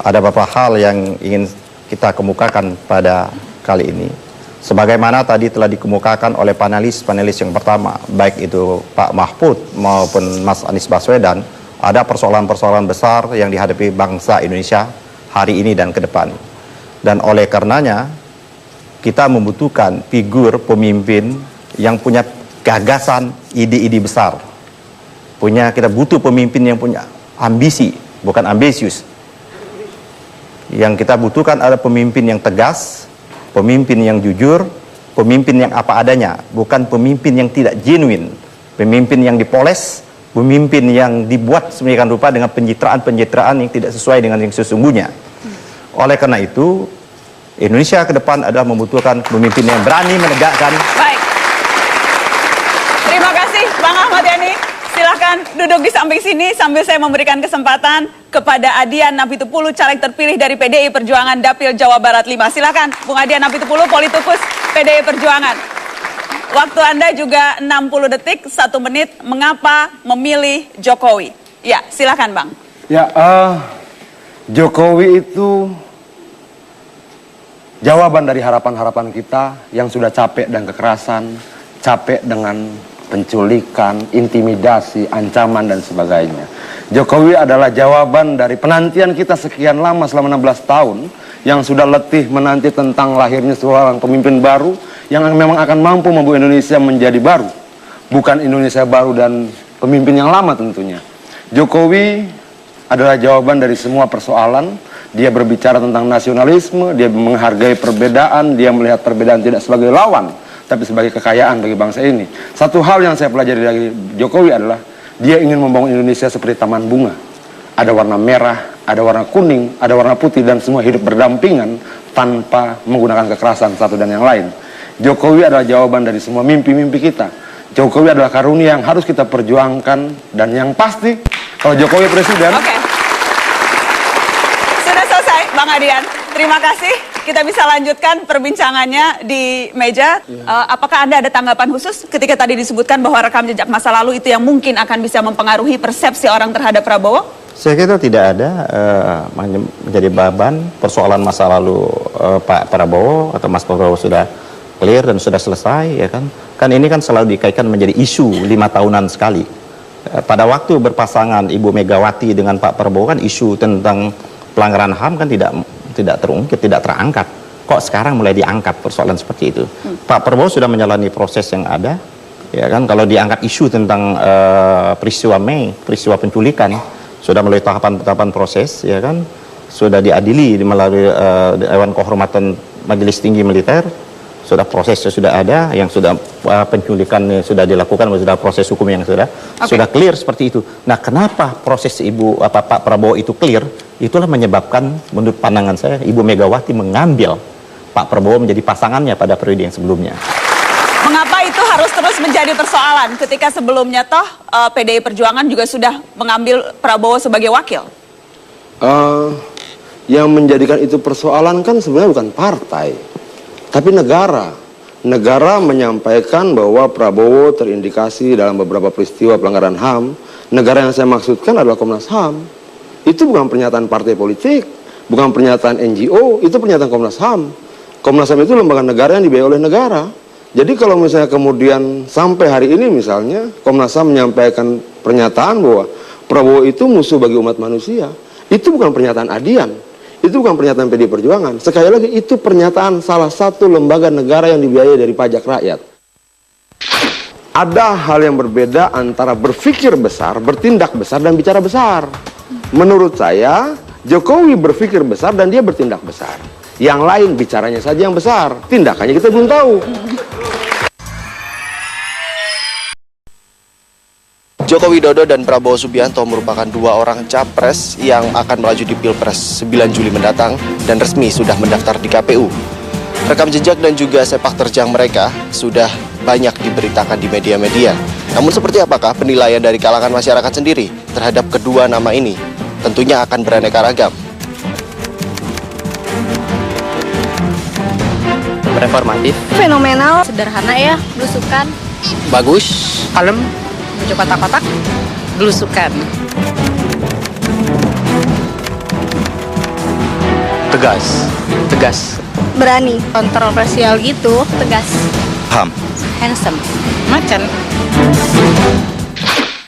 ada beberapa hal yang ingin kita kemukakan pada kali ini. Sebagaimana tadi telah dikemukakan oleh panelis yang pertama, baik itu Pak Mahfud maupun Mas Anies Baswedan, ada persoalan-persoalan besar yang dihadapi bangsa Indonesia hari ini dan ke depan. Dan oleh karenanya, kita membutuhkan figur pemimpin yang punya gagasan, ide-ide besar. Kita butuh pemimpin yang punya ambisi, bukan ambisius. Yang kita butuhkan adalah pemimpin yang tegas, pemimpin yang jujur, pemimpin yang apa adanya, bukan pemimpin yang tidak genuine, pemimpin yang dipoles, pemimpin yang dibuat sedemikian rupa dengan pencitraan-pencitraan yang tidak sesuai dengan yang sesungguhnya. Oleh karena itu, Indonesia ke depan adalah membutuhkan pemimpin yang berani menegakkan. Baik. Terima kasih Bang Ahmad Yani. Silahkan duduk di samping sini sambil saya memberikan kesempatan kepada Adian Napitupulu, caleg terpilih dari PDI Perjuangan Dapil Jawa Barat 5. Silahkan Bung Adian Napitupulu, politikus PDI Perjuangan. Waktu Anda juga 60 detik, 1 menit. Mengapa memilih Jokowi? Ya, silahkan Bang. Ya, Jokowi itu jawaban dari harapan-harapan kita yang sudah capek dan kekerasan, capek dengan penculikan, intimidasi, ancaman dan sebagainya. Jokowi adalah jawaban dari penantian kita sekian lama selama 16 tahun yang sudah letih menanti tentang lahirnya seorang pemimpin baru yang memang akan mampu membuat Indonesia menjadi baru. Bukan Indonesia baru dan pemimpin yang lama tentunya. Jokowi adalah jawaban dari semua persoalan. Dia berbicara tentang nasionalisme, dia menghargai perbedaan, dia melihat perbedaan tidak sebagai lawan, tapi sebagai kekayaan bagi bangsa ini. Satu hal yang saya pelajari dari Jokowi adalah dia ingin membangun Indonesia seperti taman bunga. Ada warna merah, ada warna kuning, ada warna putih, dan semua hidup berdampingan tanpa menggunakan kekerasan satu dan yang lain. Jokowi adalah jawaban dari semua mimpi-mimpi kita. Jokowi adalah karunia yang harus kita perjuangkan, dan yang pasti kalau Jokowi presiden. Oke. Sudah selesai Bang Adian. Terima kasih. Kita bisa lanjutkan perbincangannya di meja. Apakah Anda ada tanggapan khusus ketika tadi disebutkan bahwa rekam jejak masa lalu itu yang mungkin akan bisa mempengaruhi persepsi orang terhadap Prabowo? Saya kira tidak ada menjadi beban persoalan masa lalu Pak Prabowo atau Mas Prabowo sudah clear dan sudah selesai, ya kan? Kan ini kan selalu dikaitkan menjadi isu 5 tahunan sekali. Pada waktu berpasangan Ibu Megawati dengan Pak Prabowo kan isu tentang pelanggaran HAM kan tidak terungkit, tidak terangkat. Kok sekarang mulai diangkat persoalan seperti itu? Pak Prabowo sudah menjalani proses yang ada, ya kan? Kalau diangkat isu tentang peristiwa Mei, peristiwa penculikan, sudah melalui tahapan-tahapan proses, ya kan? Sudah diadili melalui Dewan Kehormatan Majelis Tinggi Militer, Sudah prosesnya sudah ada, yang sudah penculikan sudah dilakukan, sudah proses hukum yang sudah clear seperti itu. Nah, kenapa proses Pak Prabowo itu clear? Itulah menyebabkan menurut pandangan saya Ibu Megawati mengambil Pak Prabowo menjadi pasangannya pada periode yang sebelumnya. Mengapa itu harus terus menjadi persoalan ketika sebelumnya toh PDI Perjuangan juga sudah mengambil Prabowo sebagai wakil? Yang menjadikan itu persoalan kan sebenarnya bukan partai, tapi negara. Negara menyampaikan bahwa Prabowo terindikasi dalam beberapa peristiwa pelanggaran HAM. Negara yang saya maksudkan adalah Komnas HAM. Itu bukan pernyataan partai politik, bukan pernyataan NGO, itu pernyataan Komnas HAM. Komnas HAM itu lembaga negara yang dibiayai oleh negara. Jadi kalau misalnya kemudian sampai hari ini misalnya Komnas HAM menyampaikan pernyataan bahwa Prabowo itu musuh bagi umat manusia, itu bukan pernyataan adian. Itu bukan pernyataan PDI Perjuangan. Sekali lagi, itu pernyataan salah satu lembaga negara yang dibiayai dari pajak rakyat. Ada hal yang berbeda antara berpikir besar, bertindak besar, dan bicara besar. Menurut saya, Jokowi berpikir besar dan dia bertindak besar. Yang lain bicaranya saja yang besar, tindakannya kita belum tahu. Joko Widodo dan Prabowo Subianto merupakan dua orang capres yang akan melaju di Pilpres 9 Juli mendatang dan resmi sudah mendaftar di KPU. Rekam jejak dan juga sepak terjang mereka sudah banyak diberitakan di media-media. Namun seperti apakah penilaian dari kalangan masyarakat sendiri terhadap kedua nama ini? Tentunya akan beraneka ragam. Reformatif, fenomenal, sederhana ya, belusukan, Bagus, kalem, baju kotak-kotak, belusukan. tegas, Berani, kontroversial gitu, tegas. paham. Handsome, macan.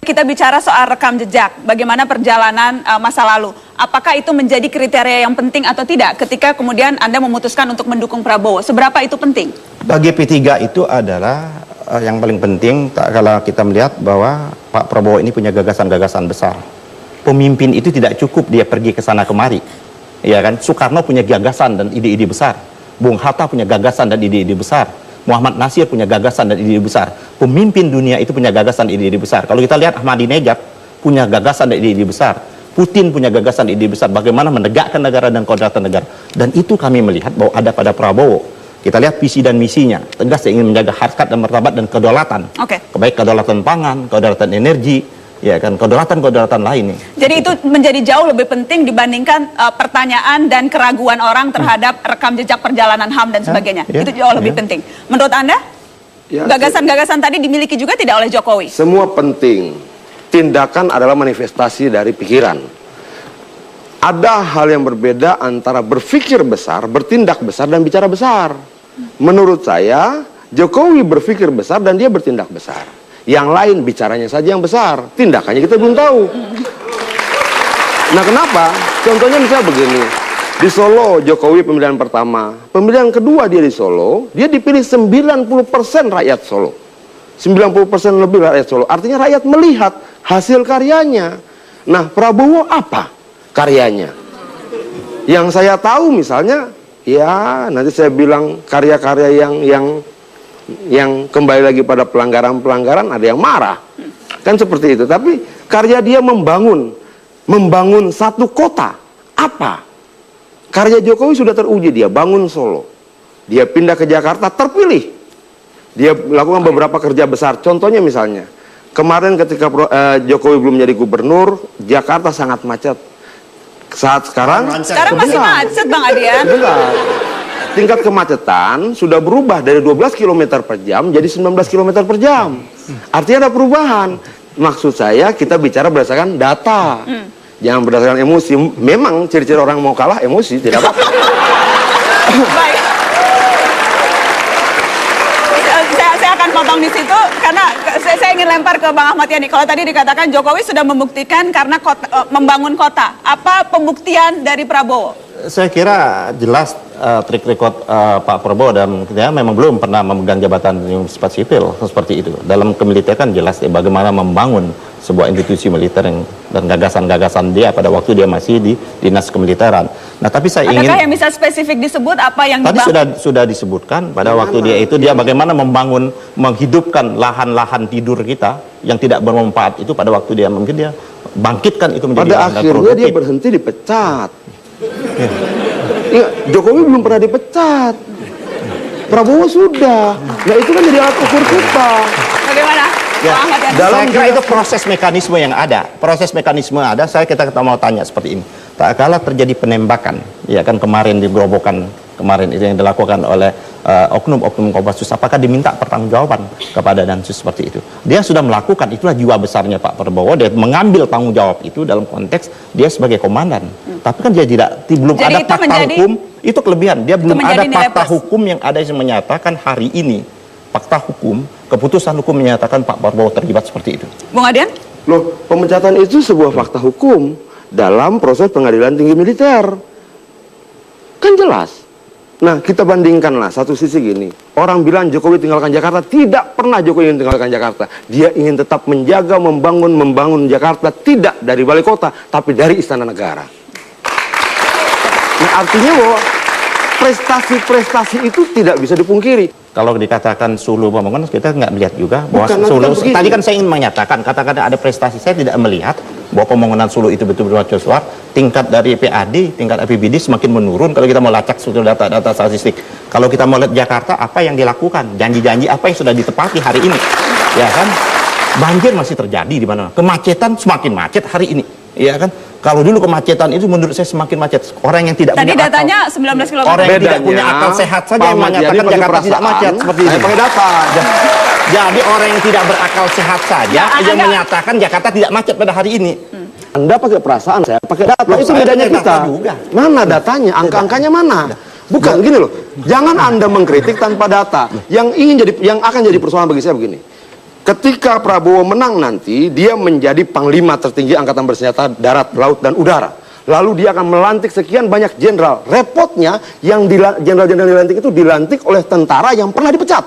Kita bicara soal rekam jejak, bagaimana perjalanan masa lalu. Apakah itu menjadi kriteria yang penting atau tidak ketika kemudian Anda memutuskan untuk mendukung Prabowo? Seberapa itu penting? Bagi P3 itu adalah yang paling penting kalau kita melihat bahwa Pak Prabowo ini punya gagasan-gagasan besar. Pemimpin itu tidak cukup dia pergi ke sana kemari. Ya kan? Soekarno punya gagasan dan ide-ide besar. Bung Hatta punya gagasan dan ide-ide besar. Muhammad Nasir punya gagasan dan ide-ide besar. Pemimpin dunia itu punya gagasan dan ide-ide besar. Kalau kita lihat Ahmadinejad punya gagasan dan ide-ide besar. Putin punya gagasan dan ide besar. Bagaimana menegakkan negara dan kedaulatan negara. Dan itu kami melihat bahwa ada pada Prabowo. Kita lihat visi dan misinya. Tegas ingin menjaga harkat dan martabat dan kedaulatan. Baik kedaulatan pangan, kedaulatan energi, ya kan, kedaulatan lain nih. Jadi itu menjadi jauh lebih penting dibandingkan pertanyaan dan keraguan orang terhadap rekam jejak perjalanan HAM dan sebagainya. Itu jauh lebih penting. Menurut Anda, gagasan-gagasan tadi dimiliki juga tidak oleh Jokowi? Semua penting. Tindakan adalah manifestasi dari pikiran. Ada hal yang berbeda antara berpikir besar, bertindak besar, dan bicara besar. Menurut saya, Jokowi berpikir besar dan dia bertindak besar. Yang lain bicaranya saja yang besar, tindakannya kita belum tahu. Nah, kenapa? Contohnya misalnya begini. Di Solo, Jokowi pemilihan pertama. Pemilihan kedua dia di Solo, dia dipilih 90% rakyat Solo. 90% lebih rakyat Solo. Artinya rakyat melihat hasil karyanya. Nah, Prabowo apa karyanya? Yang saya tahu misalnya, ya nanti saya bilang karya-karya yang kembali lagi pada pelanggaran-pelanggaran, ada yang marah. Kan seperti itu. Tapi karya dia membangun satu kota. Apa? Karya Jokowi sudah teruji, dia bangun Solo. Dia pindah ke Jakarta, terpilih. Dia melakukan beberapa kerja besar. Contohnya misalnya, kemarin ketika Jokowi belum menjadi gubernur, Jakarta sangat macet. Saat sekarang masih macet, Bang Adian. Tingkat kemacetan sudah berubah dari 12 km per jam jadi 19 km per jam. Artinya ada perubahan. Maksud saya kita bicara berdasarkan data. Jangan berdasarkan emosi. Memang ciri-ciri orang mau kalah emosi, tidak apa-apa. Baik. Saya akan potong di situ karena saya ingin lempar ke Bang Ahmad Yani. Kalau tadi dikatakan Jokowi sudah membuktikan karena membangun kota. Apa pembuktian dari Prabowo? Saya kira jelas trik record Pak Prabowo dan dia memang belum pernah memegang jabatan yang bersifat sipil seperti itu. Dalam kemiliteran jelas bagaimana membangun sebuah institusi militer dan gagasan-gagasan dia pada waktu dia masih di dinas kemiliteran. Nah, tapi saya Adakah ingin yang bisa spesifik disebut apa yang tadi dibangun? sudah disebutkan pada waktu dia bagaimana menghidupkan lahan-lahan tidur kita yang tidak bermanfaat itu pada waktu dia mungkin dia bangkitkan itu menjadi Pada lahan akhirnya produktif. dia berhenti dipecat. Ingat, Jokowi belum pernah dipecat. Prabowo sudah. Nah itu kan jadi alat ukur kita. Bagaimana? Ya, Pak Ahmad Yani? saya kira itu proses mekanisme yang ada. Proses mekanisme ada. Kita mau tanya seperti ini. Tak kala terjadi penembakan, ya kan kemarin di Gerobokan kemarin itu yang dilakukan oleh oknum-oknum Kopassus, apakah diminta pertanggungjawaban kepada Densus seperti itu? Dia sudah melakukan, itulah jiwa besarnya Pak Prabowo. Dia mengambil tanggung jawab itu dalam konteks dia sebagai komandan. Tapi kan dia belum Jadi ada itu fakta menjadi- hukum. Itu kelebihan. Dia belum ada menjadi nilai fakta plus. hukum yang ada yang menyatakan hari ini. Fakta hukum, keputusan hukum menyatakan Pak Prabowo terlibat seperti itu. Bung Adian? Loh, pemecatan itu sebuah fakta hukum dalam proses pengadilan tinggi militer. Kan jelas. Nah, kita bandingkanlah satu sisi gini. Orang bilang Jokowi tinggalkan Jakarta. Tidak pernah Jokowi ingin tinggalkan Jakarta. Dia ingin tetap menjaga, membangun Jakarta. Tidak dari balai kota, tapi dari istana negara. Nah, artinya bahwa prestasi-prestasi itu tidak bisa dipungkiri. Kalau dikatakan Sulu pembangunan, kita nggak melihat juga bahwa Bukan, Sulu. bukan begitu. Tadi kan saya ingin menyatakan, kata-kata ada prestasi. Saya tidak melihat bahwa pembangunan Sulu itu betul-betul mercusuar. Tingkat dari PAD, tingkat APBD semakin menurun kalau kita mau lacak data-data statistik. Kalau kita mau lihat Jakarta, apa yang dilakukan? Janji-janji apa yang sudah ditepati hari ini? Ya kan? Banjir masih terjadi di mana? Kemacetan semakin macet hari ini. Ya kan? Kalau dulu kemacetan itu menurut saya semakin macet. Orang yang tidak Tadi punya datanya 19 km. Orang yang tidak Bedanya, punya akal sehat saja yang Pak Ahmad Yani menyatakan pakai Jakarta tidak perasaan, macet seperti saya ini. pakai data. Jadi orang yang tidak berakal sehat saja Ya, yang Anda- menyatakan Jakarta tidak macet pada hari ini. Anda pakai perasaan, saya pakai data. Loh, Itu saya bedanya pakai kita. data juga. Mana datanya? Angka-angkanya mana? Bukan gini loh. Jangan Anda mengkritik tanpa data. Yang akan jadi persoalan bagi saya begini. Ketika Prabowo menang nanti, dia menjadi panglima tertinggi angkatan bersenjata darat, laut dan udara. Lalu dia akan melantik sekian banyak jenderal. Repotnya yang jenderal-jenderal dilantik itu dilantik oleh tentara yang pernah dipecat.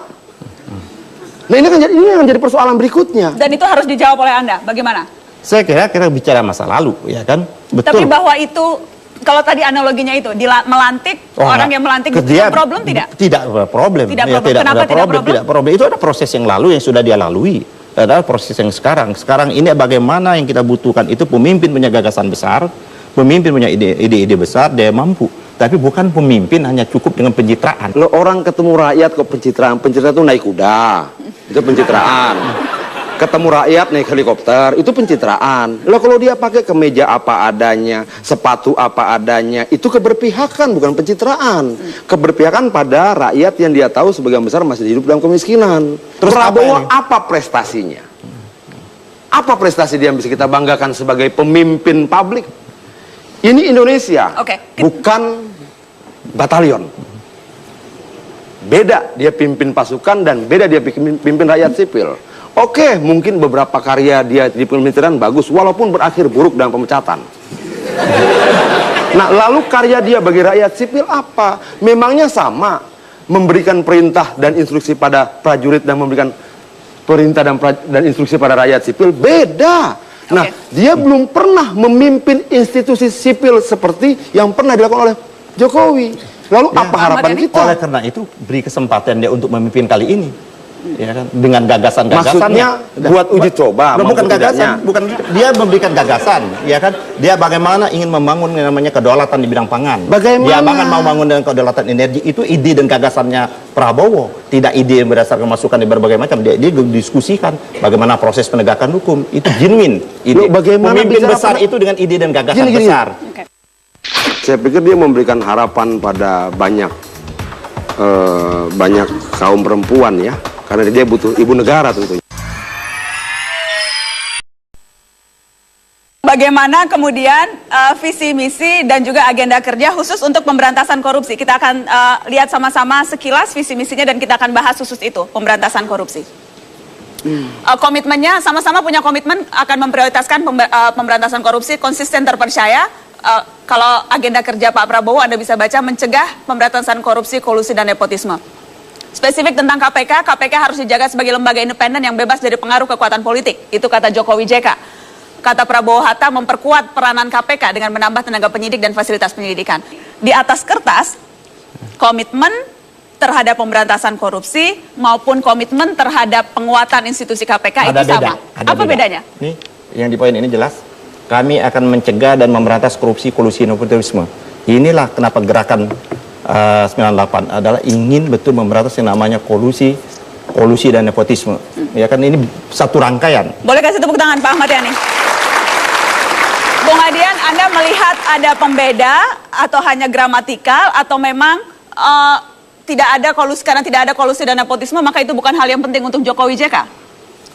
Nah ini akan jadi persoalan berikutnya. Dan itu harus dijawab oleh Anda. Bagaimana? Saya kira kita bicara masa lalu, ya kan? Betul. Tapi bahwa itu, kalau tadi analoginya itu, melantik, orang yang melantik itu problem tidak? Tidak problem. Tidak Ya, problem. Kenapa ada tidak problem? Tidak problem. Itu ada proses yang lalu yang sudah dia lalui. Adalah proses yang sekarang. Sekarang ini bagaimana yang kita butuhkan itu pemimpin punya gagasan besar, pemimpin punya ide-ide besar, dia mampu. Tapi bukan pemimpin hanya cukup dengan pencitraan. Lo orang ketemu rakyat kok pencitraan. Pencitraan itu naik kuda. Itu pencitraan. Ketemu rakyat naik helikopter, itu pencitraan. Lo kalau dia pakai kemeja apa adanya, sepatu apa adanya, itu keberpihakan, bukan pencitraan. Keberpihakan pada rakyat yang dia tahu sebagian besar masih hidup dalam kemiskinan. Terus Prabowo apa prestasinya? Apa prestasi dia yang bisa kita banggakan sebagai pemimpin publik? Ini Indonesia, bukan batalion. Beda dia pimpin pasukan dan beda dia pimpin rakyat sipil. Oke, mungkin beberapa karya dia di pemerintahan bagus, walaupun berakhir buruk dalam pemecatan. Nah, lalu karya dia bagi rakyat sipil apa? Memangnya sama memberikan perintah dan instruksi pada prajurit dan memberikan perintah dan instruksi pada rakyat sipil? Beda. Nah, dia belum pernah memimpin institusi sipil seperti yang pernah dilakukan oleh Jokowi. Lalu apa harapan kita? Oleh karena itu, beri kesempatan dia untuk memimpin kali ini. Ya kan? Dengan gagasan-gagasannya. Maksudnya buat uji coba. Bukan gagasan, bukan dia memberikan gagasan, ya kan? Dia bagaimana ingin membangun yang namanya kedaulatan di bidang pangan. Bagaimana? Dia mau bangun dengan kedaulatan energi, itu ide dan gagasannya Prabowo, tidak ide yang berdasarkan masukan di berbagai macam. Dia diskusikan bagaimana proses penegakan hukum, itu genuine ide. Loh, bagaimana pemimpin bicara besar itu dengan ide dan gagasan besar. Saya pikir dia memberikan harapan pada banyak kaum perempuan ya. Karena dia butuh ibu negara tentunya. Bagaimana kemudian visi misi dan juga agenda kerja khusus untuk pemberantasan korupsi? Kita akan lihat sama-sama sekilas visi misinya dan kita akan bahas khusus itu, pemberantasan korupsi. Komitmennya sama-sama punya komitmen akan memprioritaskan pemberantasan korupsi, konsisten, terpercaya. Kalau agenda kerja Pak Prabowo Anda bisa baca mencegah pemberantasan korupsi, kolusi dan nepotisme. Spesifik tentang KPK, KPK harus dijaga sebagai lembaga independen yang bebas dari pengaruh kekuatan politik. Itu kata Jokowi JK. Kata Prabowo Hatta memperkuat peranan KPK dengan menambah tenaga penyidik dan fasilitas penyelidikan. Di atas kertas, komitmen terhadap pemberantasan korupsi maupun komitmen terhadap penguatan institusi KPK itu sama. Apa bedanya? Nih, yang di poin ini jelas. Kami akan mencegah dan memberantas korupsi, kolusi, nepotisme. Inilah kenapa gerakan 98 adalah ingin betul memberantas yang namanya kolusi dan nepotisme. Ya kan, ini satu rangkaian. Boleh kasih tepuk tangan Pak Ahmad Yani. Bung Adian, Anda melihat ada pembeda atau hanya gramatikal atau memang tidak ada kolusi, karena tidak ada kolusi dan nepotisme maka itu bukan hal yang penting untuk Jokowi JK?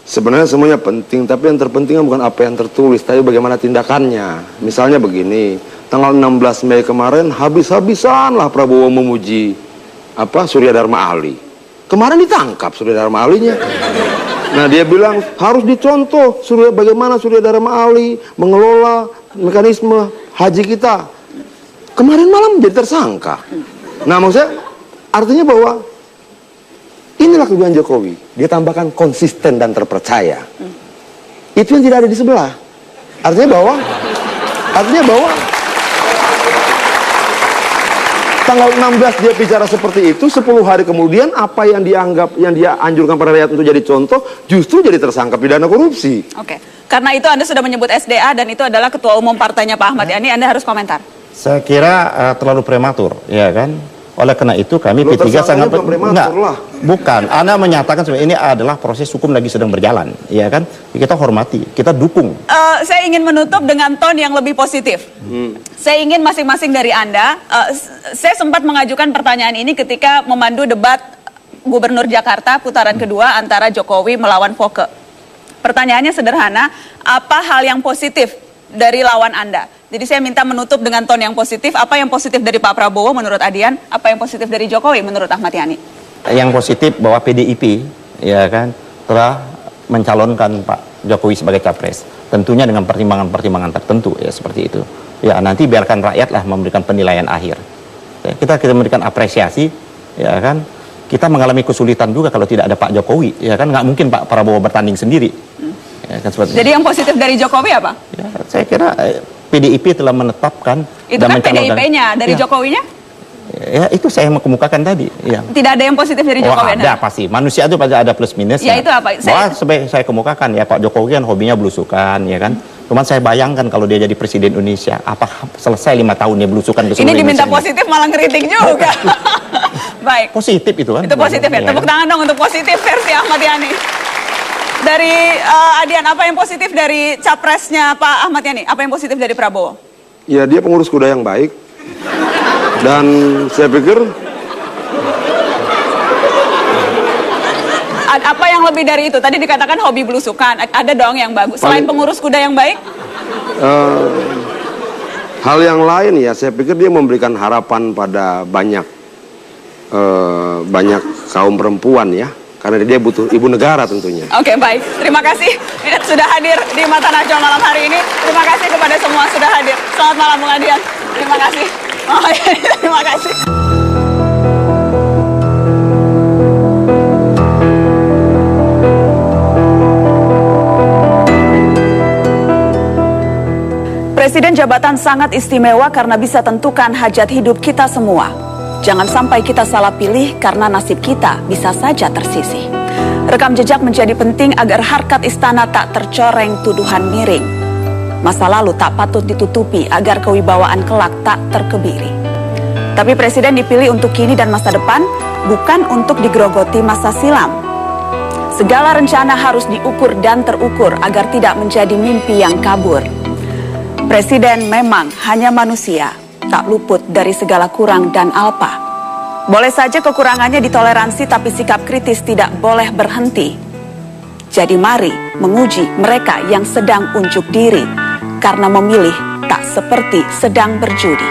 Sebenarnya semuanya penting, tapi yang terpenting bukan apa yang tertulis, tapi bagaimana tindakannya. Misalnya begini, tanggal 16 Mei kemarin habis-habisan lah Prabowo memuji Surya Dharma Ali. Kemarin ditangkap Surya Dharma Alinya. Nah, dia bilang harus dicontoh bagaimana Surya Dharma Ali mengelola mekanisme haji kita. Kemarin malam jadi tersangka. Nah, maksudnya artinya bahwa inilah kelebihan Jokowi. Dia tambahkan konsisten dan terpercaya. Itu yang tidak ada di sebelah. Artinya bahwa tanggal 16 dia bicara seperti itu, 10 hari kemudian apa yang dia anjurkan pada rakyat untuk jadi contoh justru jadi tersangka pidana korupsi. Oke. Karena itu Anda sudah menyebut SDA dan itu adalah ketua umum partainya Pak Ahmad Yani, Anda harus komentar. Saya kira terlalu prematur, ya kan? Oleh karena itu kami P3 sangat bukan. Anda menyatakan sebenarnya ini adalah proses hukum lagi sedang berjalan, ya kan? Kita hormati, kita dukung. Saya ingin menutup dengan ton yang lebih positif. Saya ingin masing-masing dari Anda, saya sempat mengajukan pertanyaan ini ketika memandu debat Gubernur Jakarta putaran kedua antara Jokowi melawan Foke. Pertanyaannya sederhana, apa hal yang positif dari lawan Anda? Jadi saya minta menutup dengan ton yang positif. Apa yang positif dari Pak Prabowo menurut Adian? Apa yang positif dari Jokowi menurut Ahmad Yani? Yang positif bahwa PDIP, ya kan, telah mencalonkan Pak Jokowi sebagai capres. Tentunya dengan pertimbangan-pertimbangan tertentu, ya seperti itu. Ya nanti biarkan rakyatlah memberikan penilaian akhir. Ya, kita memberikan apresiasi, ya kan. Kita mengalami kesulitan juga kalau tidak ada Pak Jokowi, ya kan. Nggak mungkin Pak Prabowo bertanding sendiri. Ya, kan, jadi yang positif dari Jokowi apa? Ya, saya kira PDIP telah menetapkan itu dan kan PDIP-nya dari Jokowinya? Ya itu saya mau kemukakan tadi. Ya. Tidak ada yang positif dari Jokowi? Ada pasti. Manusia itu pasti ada plus minus. Ya itu apa? Saya kemukakan ya Pak Jokowi kan hobinya belusukan, ya kan. Cuman saya bayangkan kalau dia jadi presiden Indonesia, apakah selesai 5 tahun dia belusukan ke seluruh Indonesia? Ini diminta positif malah ngeritik juga. Baik. Positif itu kan. Itu positif ya. Tepuk tangan dong untuk positif versi Ahmad Yani. Dari Adian, apa yang positif dari capresnya Pak Ahmad Yani? Apa yang positif dari Prabowo? Ya dia pengurus kuda yang baik. Dan saya pikir apa yang lebih dari itu? Tadi dikatakan hobi belusukan. Ada dong yang bagus. Selain pengurus kuda yang baik? Hal yang lain ya, saya pikir dia memberikan harapan pada banyak kaum perempuan ya. Karena dia butuh ibu negara tentunya. Oke, baik. Terima kasih sudah hadir di Mata Najwa malam hari ini. Terima kasih kepada semua sudah hadir. Selamat malam Bung Adian. Terima kasih. Terima kasih. Presiden jabatan sangat istimewa karena bisa tentukan hajat hidup kita semua. Jangan sampai kita salah pilih karena nasib kita bisa saja tersisih. Rekam jejak menjadi penting agar harkat istana tak tercoreng tuduhan miring. Masa lalu tak patut ditutupi agar kewibawaan kelak tak terkebiri. Tapi presiden dipilih untuk kini dan masa depan, bukan untuk digerogoti masa silam. Segala rencana harus diukur dan terukur agar tidak menjadi mimpi yang kabur. Presiden memang hanya manusia, tak luput dari segala kurang dan alpa. Boleh saja kekurangannya ditoleransi, tapi sikap kritis tidak boleh berhenti. Jadi mari menguji mereka yang sedang unjuk diri, karena memilih tak seperti sedang berjudi.